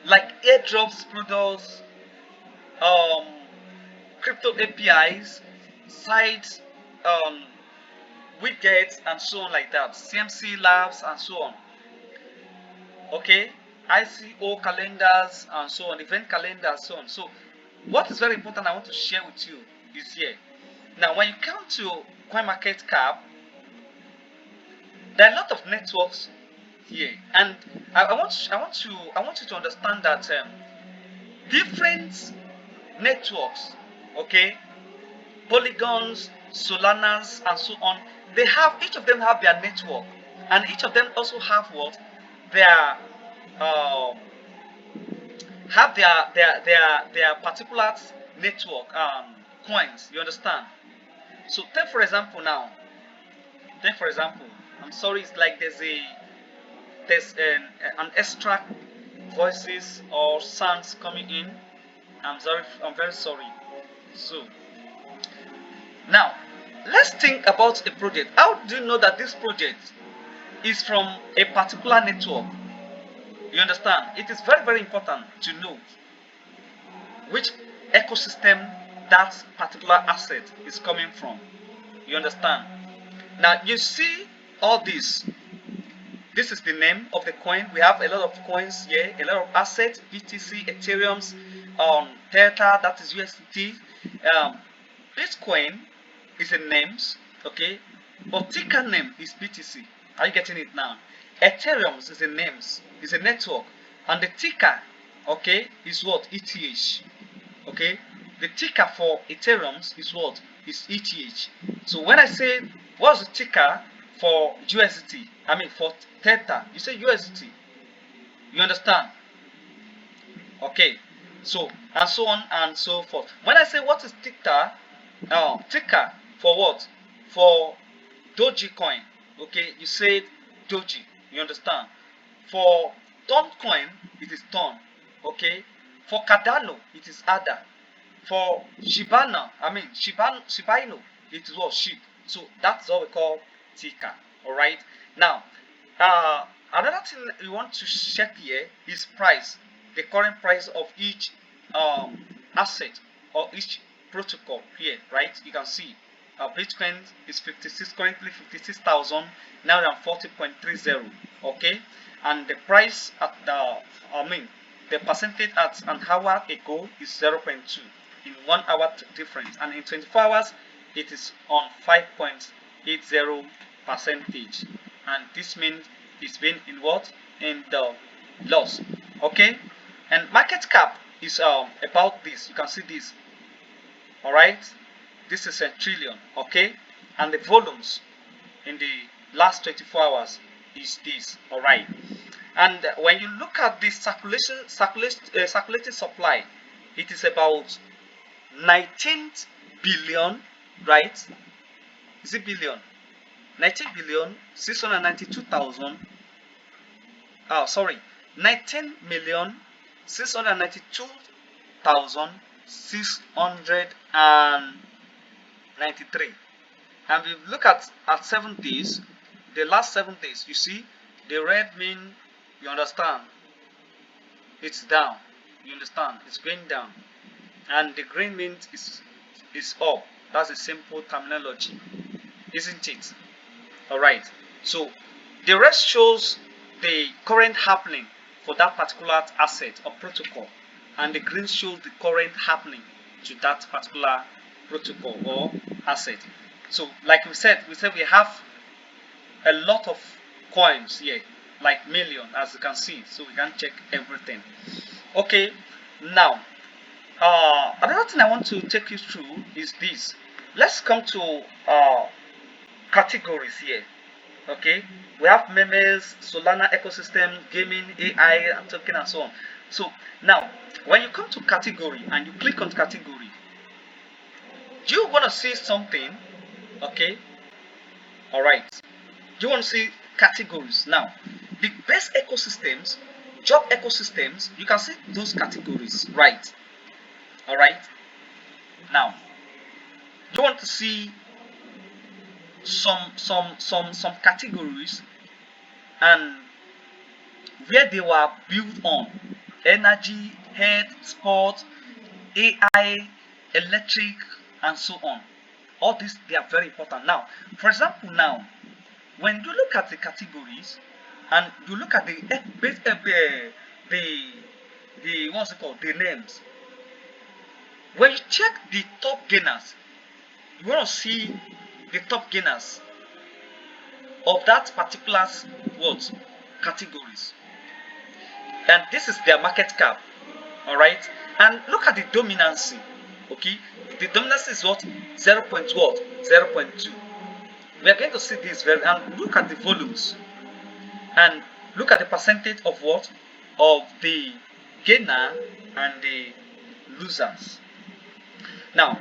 like airdrops products, um, crypto APIs, sites, um, widgets, and so on like that. CMC labs and so on. Okay, ICO calendars and so on, event calendars, so on. So, what is very important I want to share with you is here. Now, when you come to CoinMarketCap, there are a lot of networks here, and I want you to understand that different networks, okay, polygons, solanas, and so on, they have, each of them have their network, and each of them also have what, their um, have their particular network coins. You understand? So take for example now. Take for example. I'm sorry. It's like there's an extra voices or sounds coming in. I'm sorry. I'm very sorry. So now, let's think about a project. How do you know that this project is from a particular network? You understand? It is very, very important to know which ecosystem that particular asset is coming from. You understand? Now, you see all this. This is the name of the coin. We have a lot of coins here, a lot of assets, BTC, Ethereum's, Theta, that is USDT. Bitcoin is a names, okay, but ticker name is BTC. Are you getting it now? Ethereum is a names, is a network, and the ticker, okay, is what, ETH. Okay, the ticker for Ethereum is what, is ETH. So when I say what's the ticker for USDT, I mean for Theta, you say USDT. You understand? Okay, so and so on and so forth. When I say what is ticker, ticker for what? For Dogecoin. Okay, you said Doji. You understand? For Toncoin, it is Ton. Okay, for Cardano, it is Ada. For Shibana, I mean Shibano, it is what, sheep. So that's what we call ticker. All right. Now, another thing you want to check here is price, the current price of each um, asset or each protocol here, right? You can see Bitcoin is 56, currently 56,940.30. Okay, and the price at the, I mean, the percentage at an hour ago is 0.2 in 1 hour difference, and in 24 hours it is on 5.80 percentage, and this means it's been in what, in the loss. Okay, and market cap is about this. You can see this. All right, this is a trillion. Okay, and the volumes in the last 24 hours is this. All right, and when you look at the circulating supply, it is about 19 billion, right? Is it billion? 19 billion 692,000. Oh, sorry, 19,692,693. And if you look at 7 days, the last 7 days, you see the red mean, you understand, it's down. You understand, it's going down, and the green means is up. That's a simple terminology, isn't it? All right. So the rest shows the current happening for that particular asset or protocol, and the green shows the current happening to that particular protocol or asset. So like we said we have a lot of coins here, like million, as you can see, so we can check everything. Okay, now another thing I want to take you through is this. Let's come to categories here. Okay, we have memes, Solana ecosystem, gaming, AI, token, and so on. So now, when you come to category and you click on category, you want to see something. Okay, all right. You want to see categories now. The best ecosystems, job ecosystems. You can see those categories, right? All right. Now, you want to see some categories and where they were built on: energy, health, sport, AI, electric, and so on. All these, they are very important. Now, for example, now when you look at the categories and you look at the what's it called, the names, when you check the top gainers, you want to see the top gainers of that particular what categories, and this is their market cap. All right, and look at the dominancy. Okay, the dominancy is what, 0. What, 0.2. We are going to see this very, and look at the volumes and look at the percentage of what, of the gainer and the losers. Now,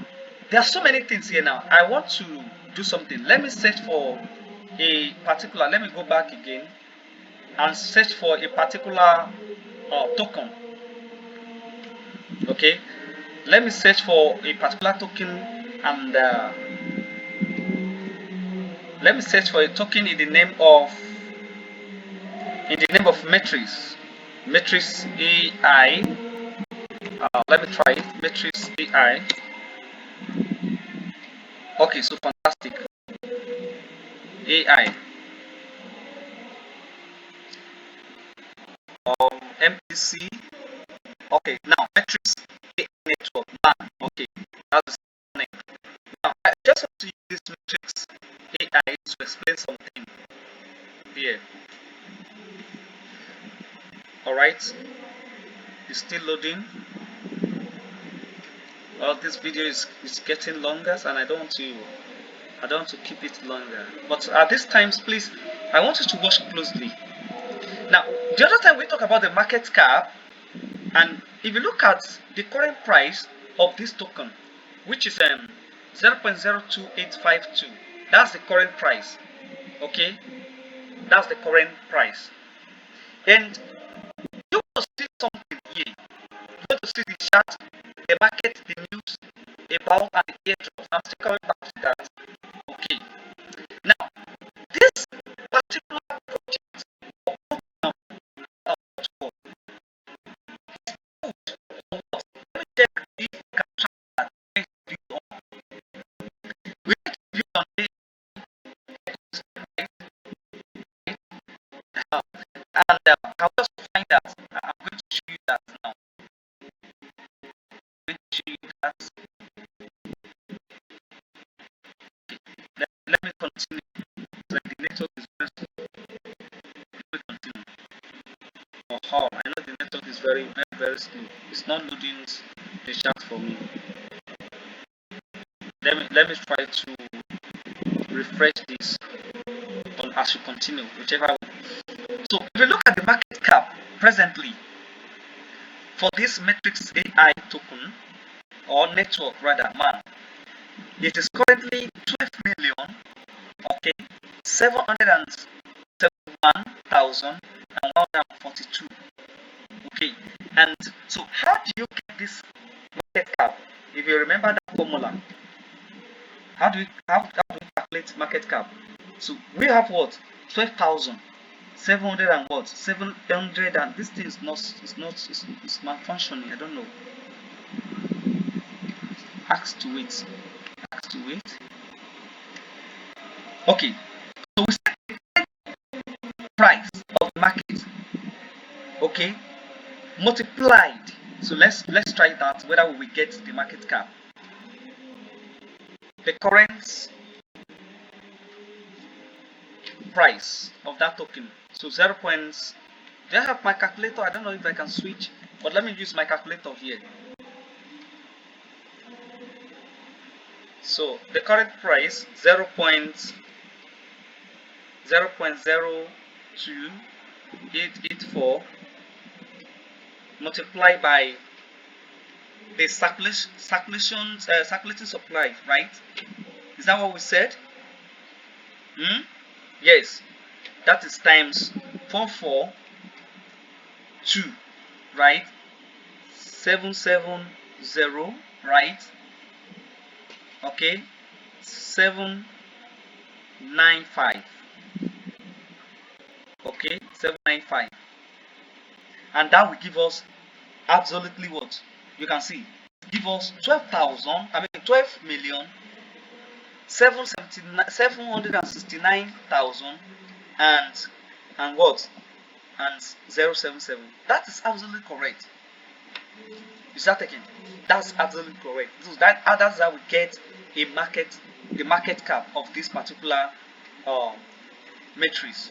there are so many things here. Now I want to do something. Let me search for a particular, let me go back again and search for a particular token. Okay, let me search for a particular token, and let me search for a token in the name of matrix, AI. Let me try it, matrix AI. Okay, so fantastic. AI, MPC. Okay, now matrix AI network, man. Okay, that's the name. Now I just want to use this matrix AI to explain something here. All right, it's still loading. This video is getting longer, and I don't want to keep it longer. But at this times, please, I want you to watch closely. Now, the other time we talk about the market cap, and if you look at the current price of this token, which is 0.02852, that's the current price. Okay, that's the current price. And you want to see something here. You want to see the chart, the market, the news about an airdrop. I'm still coming back to that. Okay. Now, this particular project or program let me check if you can track that build on. We need to build on this, and I'll just find that. I'm going to show you that now. I'm going to show you that. Let me continue. Like the network is very slow. Let me continue. Oh, I know the network is very slow. It's not loading the chart for me. Let me try to refresh this on as you continue, whichever way. So if you look at the market cap presently for this matrix AI token, or network rather, man, it is currently 12 million, okay, 771,142. Okay, and so how do you get this market cap? If you remember that formula, how do we calculate market cap? So we have what, 12,700 and what, 700, and this thing is not, it's malfunctioning. I don't know. Ask to wait. Okay, so we set the price of the market. Okay, multiplied. So let's try that, whether we will get the market cap. The current price of that token. So 0. Do I have my calculator? I don't know if I can switch, but let me use my calculator here. So the current price 0.02884 multiplied by the circulating supply, right? Is that what we said? Yes, that is times 442, right? 770, right? Okay, 795. Okay, 795, and that will give us absolutely what you can see. Give us 12,000. I mean 12,769,000 and what and 077. That is absolutely correct. Is that taken? That's absolutely correct. So that's how we get the market cap of this particular matrix.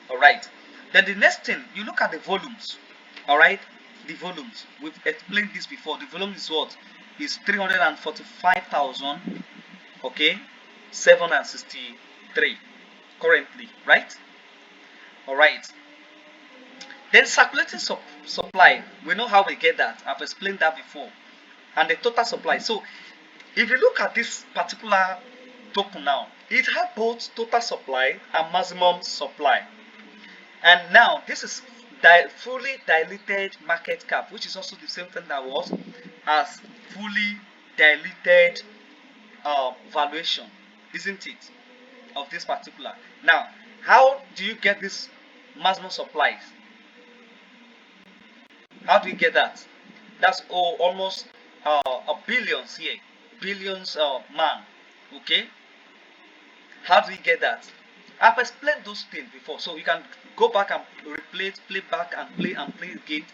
All right. Then the next thing, you look at the volumes. All right. The volumes. We've explained this before. The volume is what? Is 345,000. Okay. 763 currently, right? All right. Then circulating supply, we know how we get that. I've explained that before. And the total supply. So if you look at this particular token now, it has both total supply and maximum supply. And now this is fully diluted market cap, which is also the same thing that was as fully diluted valuation, isn't it? Of this particular. Now, how do you get this maximum supplies? How do you get that? That's almost a billions here, billions man. Okay, how do we get that? I've explained those things before, so you can go back and replay it, play back and play again.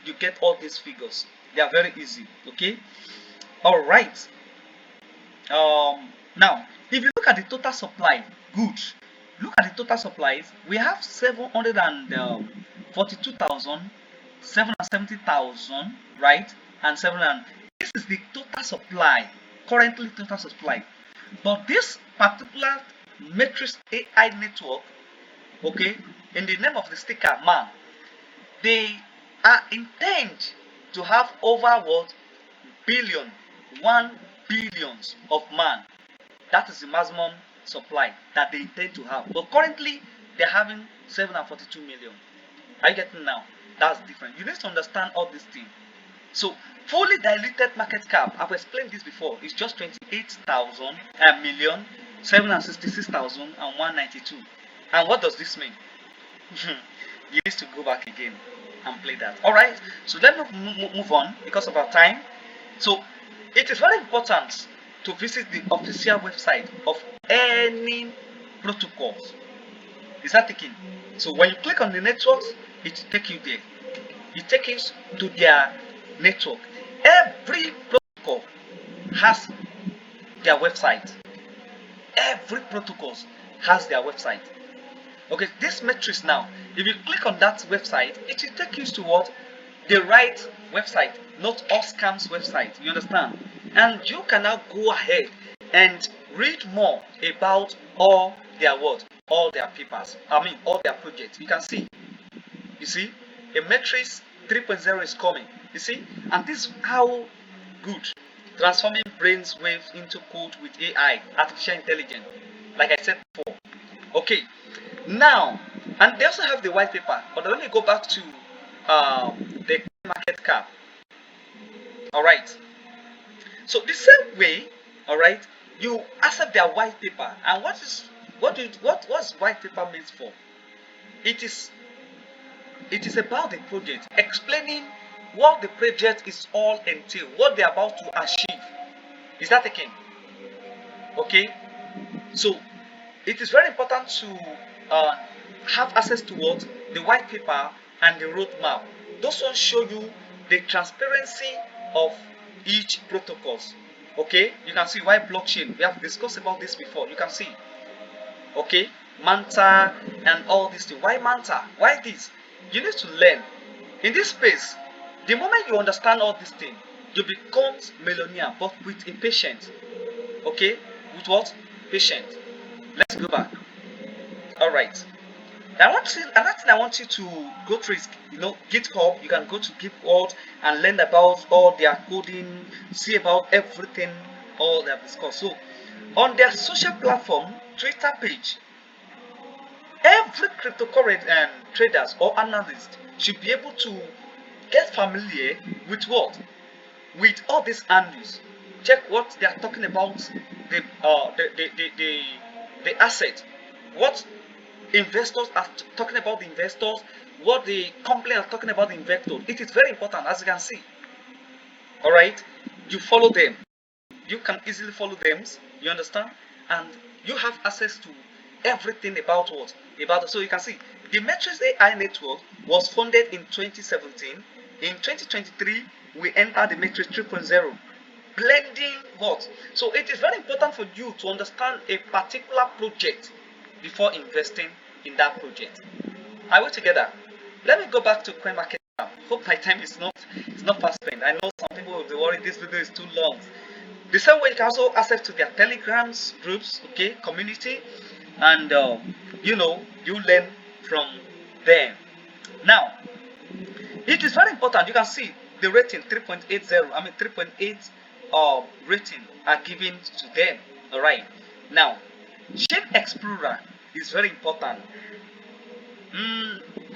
You get all these figures. They are very easy. Okay, all right. Now, if you look at the total supply, good. Look at the total supplies. We have 742,000, 770,000, right? And this is the total supply, currently total supply. But this particular matrix AI network, okay, in the name of the sticker man, they are intend to have over what billion, 1 billions of man. That is the maximum supply that they intend to have. But currently, they're having 742 million. Are you getting now? That's different. You need to understand all these things. So, fully diluted market cap, I've explained this before, is just 28,000 million, 766,192. And what does this mean? You need to go back again and play that. Alright, so let me move on because of our time. So, it is very important to visit the official website of any protocols. Is that taken? So when you click on the networks, it will take you there. It takes you to their network. Every protocol has their website. Every protocol has their website. Okay, this matrix now, if you click on that website, it will take you to what? The right website, not all scams website. You understand? And you can now go ahead and read more about all their what? All their papers. I mean, all their projects. You can see. You see, a matrix 3.0 is coming. You see, and this is how good transforming brains waves into code with AI, artificial intelligence. Like I said before. Okay, now, and they also have the white paper. But let me go back to the market cap. All right. So the same way, all right, you accept their white paper. And what's white paper means for? It is about the project, explaining what the project is all entail, what they're about to achieve. Is that taken? Okay. So it is very important to have access to what the white paper and the roadmap. Those ones show you the transparency of each protocols. Okay, you can see why blockchain. We have discussed about this before. You can see. Okay, Manta, and all this thing. Why Manta? Why this? You need to learn. In this space, the moment you understand all these things, you become millionaire, but with a patient. Okay? With what? Patient. Let's go back. Alright. Another thing I want you to go through is, GitHub. You can go to GitHub and learn about all their coding, see about everything, all they have discussed. So, on their social platform, Twitter page, every cryptocurrency traders or analysts should be able to get familiar with what? With all these handles. Check what they are talking about, the asset. What investors are talking about the investors, what the company are talking about the investors. It is very important, as you can see. Alright? You follow them. You can easily follow them, you understand? And you have access to everything about what? About so you can see the Matrix AI network was funded in 2017. In 2023, we entered the Matrix 3.0. Blending what? So it is very important for you to understand a particular project before investing in that project. Are we together? Let me go back to coin market now. Hope my time is not fast spent. I know some people will be worried this video is too long. The same way you can also access to their telegrams groups, okay, community, and you learn from them. Now, it is very important. You can see the rating 3.80. I mean 3.8 rating are given to them. All right. Now, Chain Explorer is very important.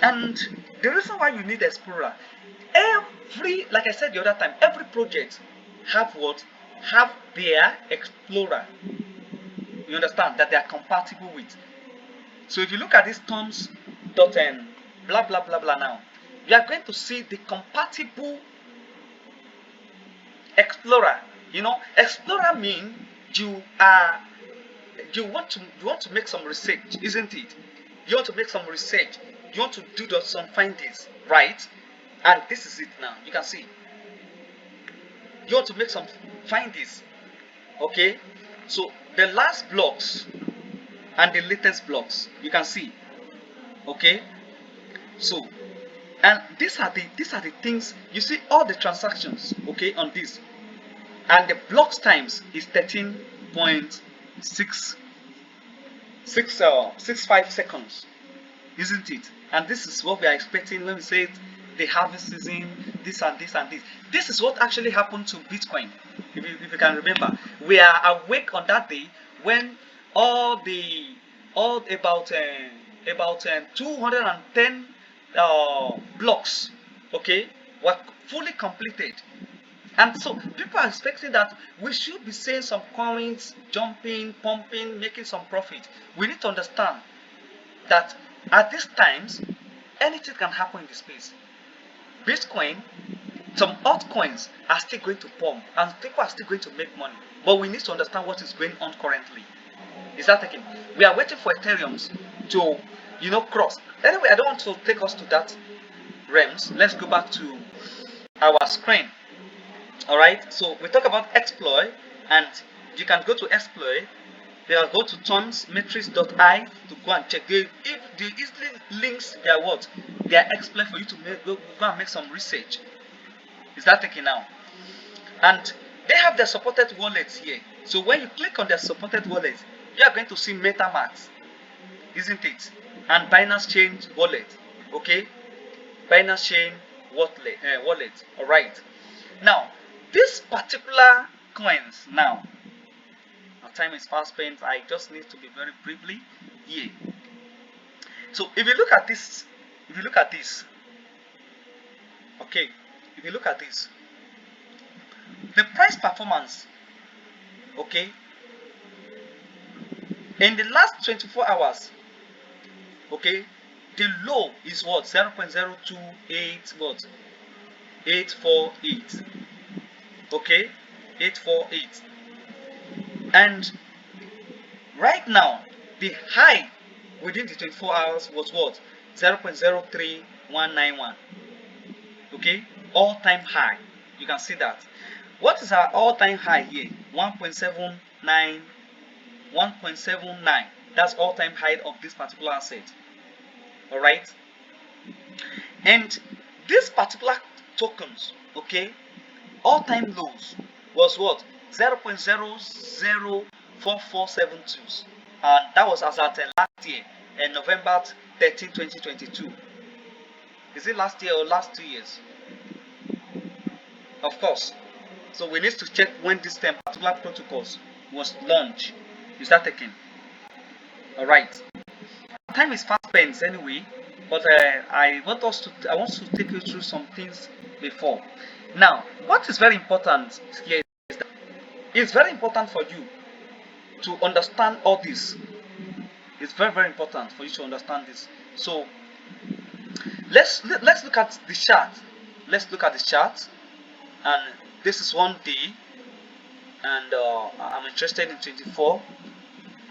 And the reason why you need Explorer, like I said the other time, every project have what? Have their Explorer. You understand that they are compatible with. So if you look at this terms dot blah blah blah blah now, you are going to see the compatible Explorer. Explorer means you want to make some research, isn't it? You want to make some research. You want to do some findings, right? And this is it now. You can see. You want to make some findings, okay? So the last blocks and the latest blocks, you can see, okay? So, and these are the things you see, all the transactions, okay, on this, and the blocks times is 13.65 seconds, isn't it? And this is what we are expecting when we say the harvest season, this and this and this. This is what actually happened to Bitcoin. If you can remember, we are awake on that day when all about 210 blocks, okay, were fully completed. And so people are expecting that we should be seeing some coins jumping, pumping, making some profit. We need to understand that at these times, anything can happen in the space. Bitcoin, some altcoins are still going to pump and people are still going to make money. But we need to understand what is going on currently. Is that taking? We are waiting for Ethereum to, cross. Anyway, I don't want to take us to that realms. Let's go back to our screen. Alright, so we talk about exploit, and you can go to exploit. They will go to terms matrix.ai to go and check. If they easily links their what? Their exploit for you to go and make some research. Is that taking now? And they have their supported wallets here. So when you click on their supported wallets, you are going to see MetaMask, isn't it? And Binance Chain wallet. Okay? Binance Chain wallet. Alright. Now, this particular coins now, our time is fast spent. I just need to be very briefly here. So if you look at this, okay, if you look at this, the price performance, okay, in the last 24 hours, okay, the low is what? 0.028 what? 848. Okay, 848. And right now, the high within the 24 hours was what? 0.03191. Okay, all-time high. You can see that. What is our all-time high here? 1.79. That's all-time high of this particular asset. All right, and these particular tokens, okay, all-time lows was what? 0.004472, and that was as at last year, November 13, 2022. Is it last year or last 2 years? Of course. So we need to check when this particular protocols was launched. Is that taken? All right. Time is fast spent anyway, but I want to take you through some things before. Now, what is very important here is that it's very important for you to understand all this. It's very important for you to understand this. So let's look at the chart. Let's look at the chart, and this is 1 day, and I'm interested in 24.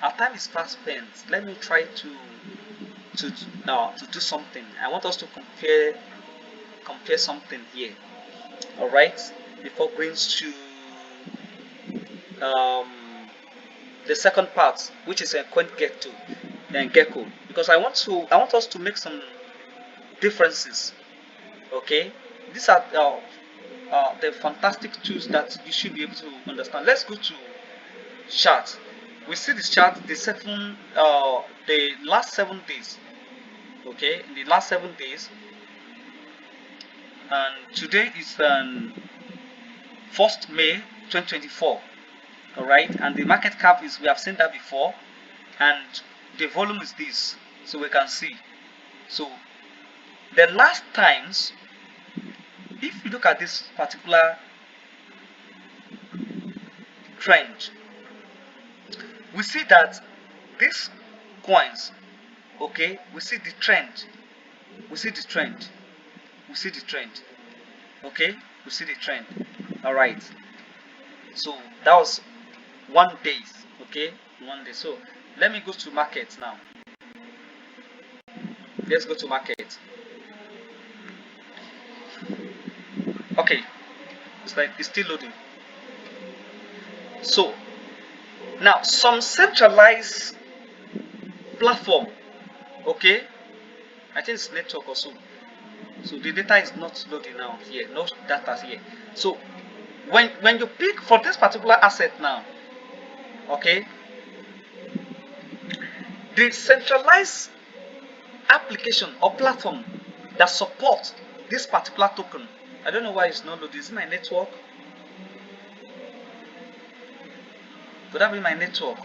Our time is fast spent. Let me try to do something. I want us to compare something here. All right, before going to um, the second part, which is a coin gecko, because I want us to make some differences. Okay, these are the fantastic tools that you should be able to understand. Let's go to chart. We see this chart, the last 7 days. Okay, in the last 7 days, and today is 1st May 2024. All right, and the market cap is, we have seen that before, and the volume is this, so we can see. So the last times, if you look at this particular trend, we see that these coins, okay, we see the trend, we see the trend, we see the trend, okay, we see the trend. All right, so that was 1 day, okay, 1 day. So let me go to market now. Let's go to market. Okay, it's still loading. So now some centralized platform, okay, I think it's network also. So the data is not loading now here, no data here. So when you pick for this particular asset now, okay, the centralized application or platform that support this particular token, I don't know why it's not loading. Is it my network? Could that be my network?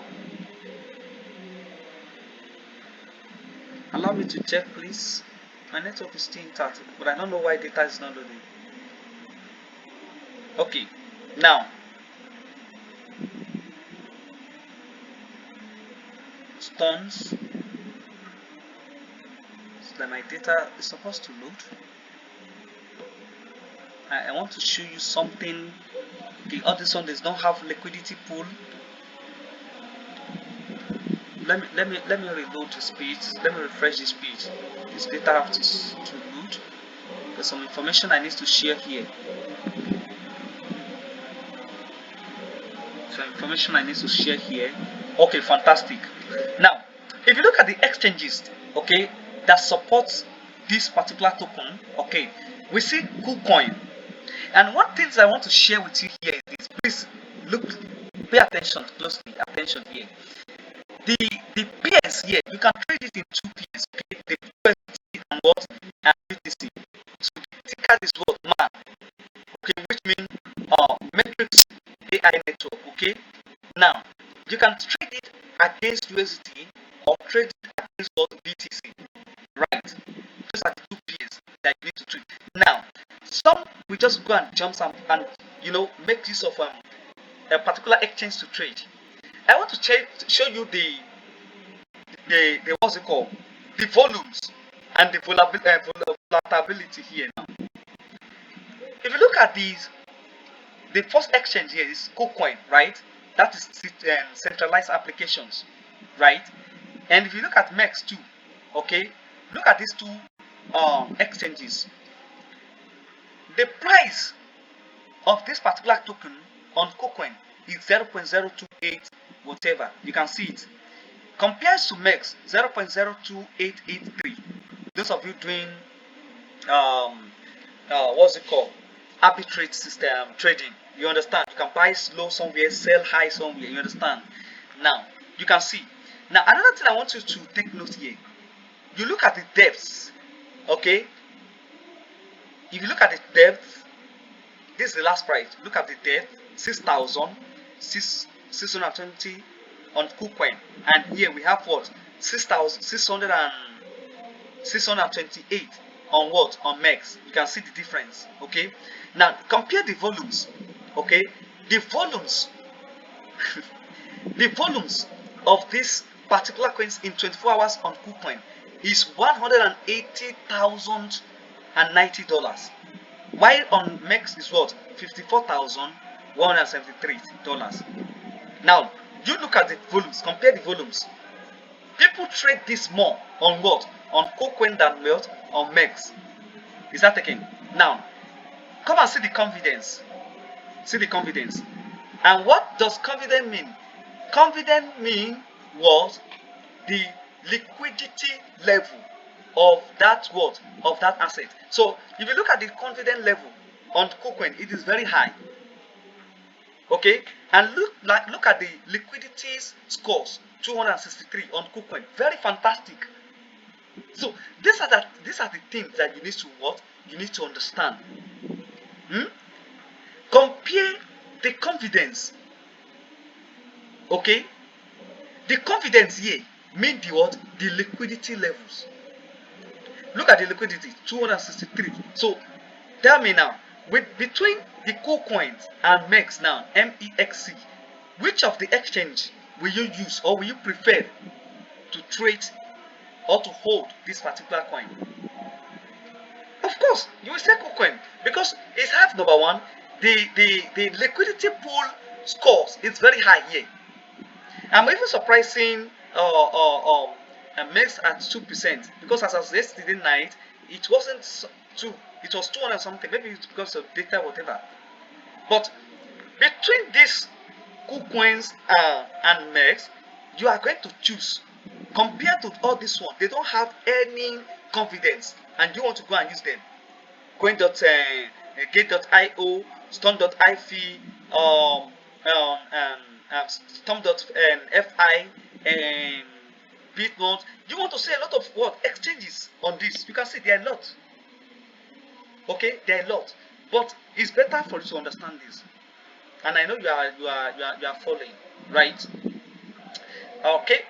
Allow me to check, please. My network is still intact, but I don't know why data is not loading. Okay, now stones. So that my data is supposed to load. I want to show you something. The other one does not have liquidity pool. Let me reload this page. Let me refresh this page. This data have to load. There's some information I need to share here. Some information I need to share here. Okay, fantastic. Now, if you look at the exchanges, okay, that supports this particular token, okay, we see KuCoin. And one thing I want to share with you here is, please pay attention closely. Attention here. The pairs here, you can trade it in two pairs. Okay? The USDT and what? And BTC. So the ticker is what? MAN. Okay, which means Matrix AI network. Okay. Now you can trade it against USDT or trade it against what? BTC. Right. Those are the two pairs that you need to trade. Now, some will just go and jump some and make use of a particular exchange to trade. I want to show you the what's it called, the volumes and the volatility here now. If you look at these, the first exchange here is KuCoin, right? That is centralized applications, right? And if you look at MEX too, okay, look at these two exchanges. The price of this particular token on KuCoin is 0.028 whatever. You can see it. compares to MEX 0.02883. Those of you doing what's it called, arbitrage system trading, you understand, you can buy low somewhere, sell high somewhere, you understand. Now you can see. Now another thing I want you to take note here, you look at the depths. Okay, if you look at the depth, this is the last price. Look at the depth, 6,620 on KuCoin, and here we have what, 6,628 on what, on MEX. You can see the difference. Okay, now compare the volumes. Okay, the volumes the volumes of this particular coins in 24 hours on KuCoin is $180,090, while on MEX is what, $54,173. Now you look at the volumes, compare the volumes. People trade this more on what, on KuCoin than what, on MEX. Is that taken? Now come and see the confidence. See the confidence. And what does confidence mean? Confidence mean was the liquidity level of that what, of that asset. So if you look at the confidence level on KuCoin, it is very high. Okay, and look at the liquidity scores, 263 on KuCoin, very fantastic. So these are the things that you need to what, you need to understand. Compare the confidence. Okay, the confidence here mean the what, the liquidity levels. Look at the liquidity, 263. So tell me now, with between the KuCoins and MEX now, MEXC, which of the exchange will you use, or will you prefer to trade or to hold this particular coin? Of course, you will say KuCoin, because it has, number one, the liquidity pool scores is very high here. I'm even surprising MEX at 2%, because as of yesterday night, it wasn't 2, it was 200 something. Maybe it's because of data, whatever. But between these KuCoins and MEX, you are going to choose. Compared to all this one, they don't have any confidence, and you want to go and use them. Gate.io, Storm.ifi, Storm.fi, and Bitmont. You want to see a lot of what, exchanges on this. You can see there are a lot. Okay, there are a lot, but it's better for you to understand this. And I know you are following, right? Okay,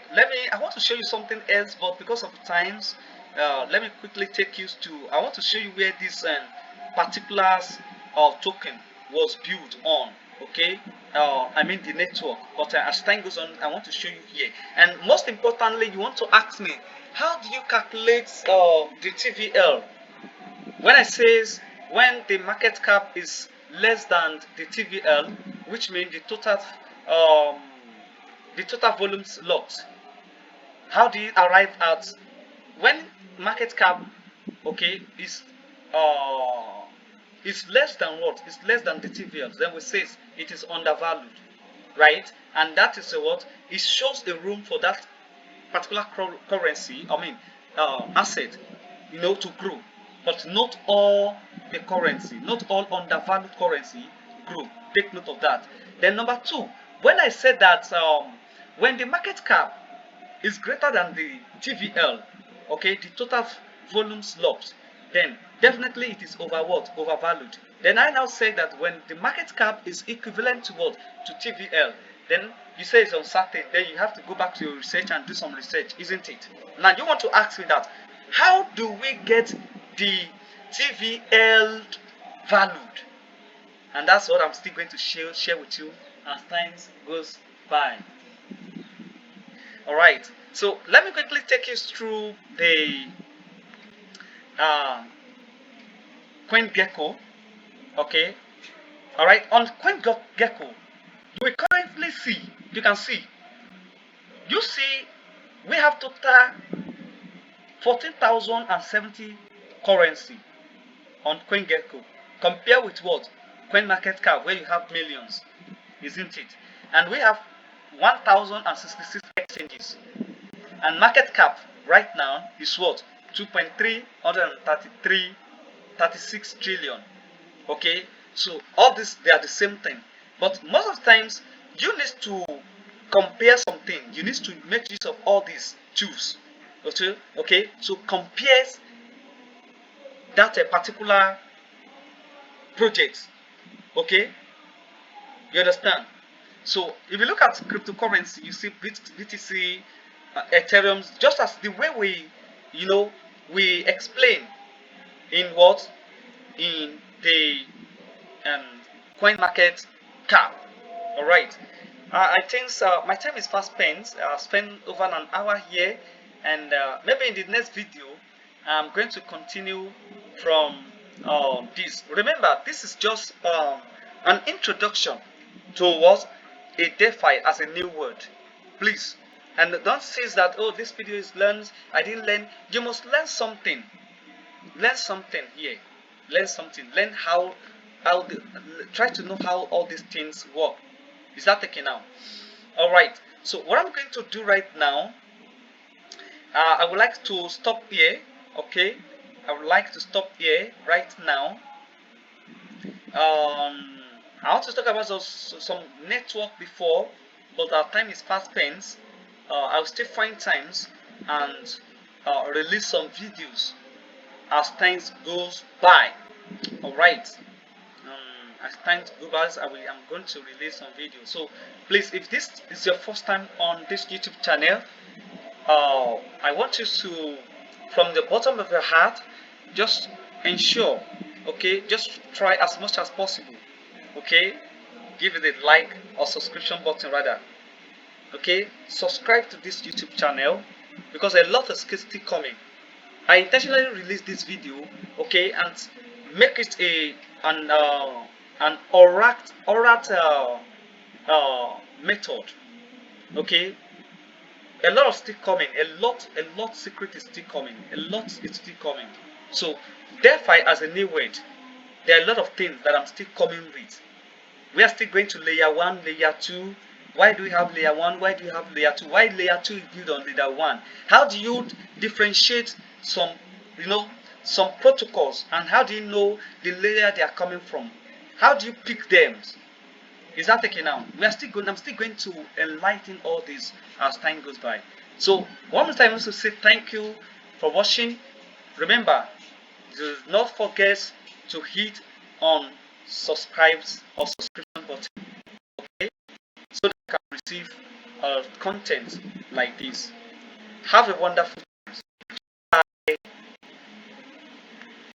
I want to show you something else, but because of times, let me quickly take you to, I want to show you where this particulars token was built on. Okay, I mean the network, but as time goes on, I want to show you here. And most importantly, you want to ask me, how do you calculate the TVL? When I says, when the market cap is less than the TVL, which means um, the total volumes locked. How do you arrive at, when market cap, okay, is less than what? It's less than the TVL. Then we say it is undervalued, right? And that is a what? It shows the room for that particular currency. I mean, asset, to grow. But not all the currency, not all undervalued currency grow. Take note of that. Then number two, when I said that when the market cap is greater than the TVL, okay, the total volumes locked, then definitely it is overvalued. Then I now say that when the market cap is equivalent to what, to TVL, then you say it's uncertain. Then you have to go back to your research and do some research, isn't it? Now you want to ask me that, how do we get the TVL valued? And that's what I'm still going to share with you as time goes by. Alright, so let me quickly take you through the CoinGecko. Okay, alright, on CoinGecko, you will currently see, you see we have total 14,070 currency on CoinGecko, compare with what, CoinMarketCap, where you have millions, isn't it? And we have 1,066 exchanges. and market cap right now is what? 2.336 trillion. Okay, so all this, they are the same thing, but most of the times you need to compare something. You need to make use of all these tools. Okay, so compare that a particular project. Okay, you understand? So if you look at cryptocurrency, you see BTC, Ethereum, just as the way we explain in what, in the um, coin market cap. All right. I think my time is fast spent. I spent over an hour here, and maybe in the next video, I'm going to continue from this. Remember, this is just an introduction to what a DeFi as a new word. Please, and don't say that, oh, this video is learned. I didn't learn. You must learn something. Learn something here. Learn something. Learn how the, try to know how all these things work. Is that taken now? All right. So what I'm going to do right now, I would like to stop here. Okay. I would like to stop here right now. I want to talk about some network before, but our time is fast spent. I'll still find times and release some videos as time goes by. All right. As time goes by, I'm going to release some videos. So please, if this is your first time on this YouTube channel, I want you to, from the bottom of your heart, just ensure, okay, just try as much as possible, okay, give it a like or subscription button rather, okay, subscribe to this YouTube channel, because a lot of skills still coming. I intentionally released this video, okay, and make it an method, okay. A lot of still coming, a lot secret is still coming, a lot is still coming. So DeFi as a new word, there are a lot of things that I'm still coming with. We are still going to layer 1, layer 2. Why do we have layer 1? Why do you have layer 2? Why layer 2 is built on layer 1? How do you differentiate some, some protocols, and how do you know the layer they are coming from? How do you pick them? Is that taken out? I'm still going to enlighten all this as time goes by. So one more time, I want to say thank you for watching. Remember, do not forget to hit on subscribe or subscription button, okay, so that you can receive content like this. Have a wonderful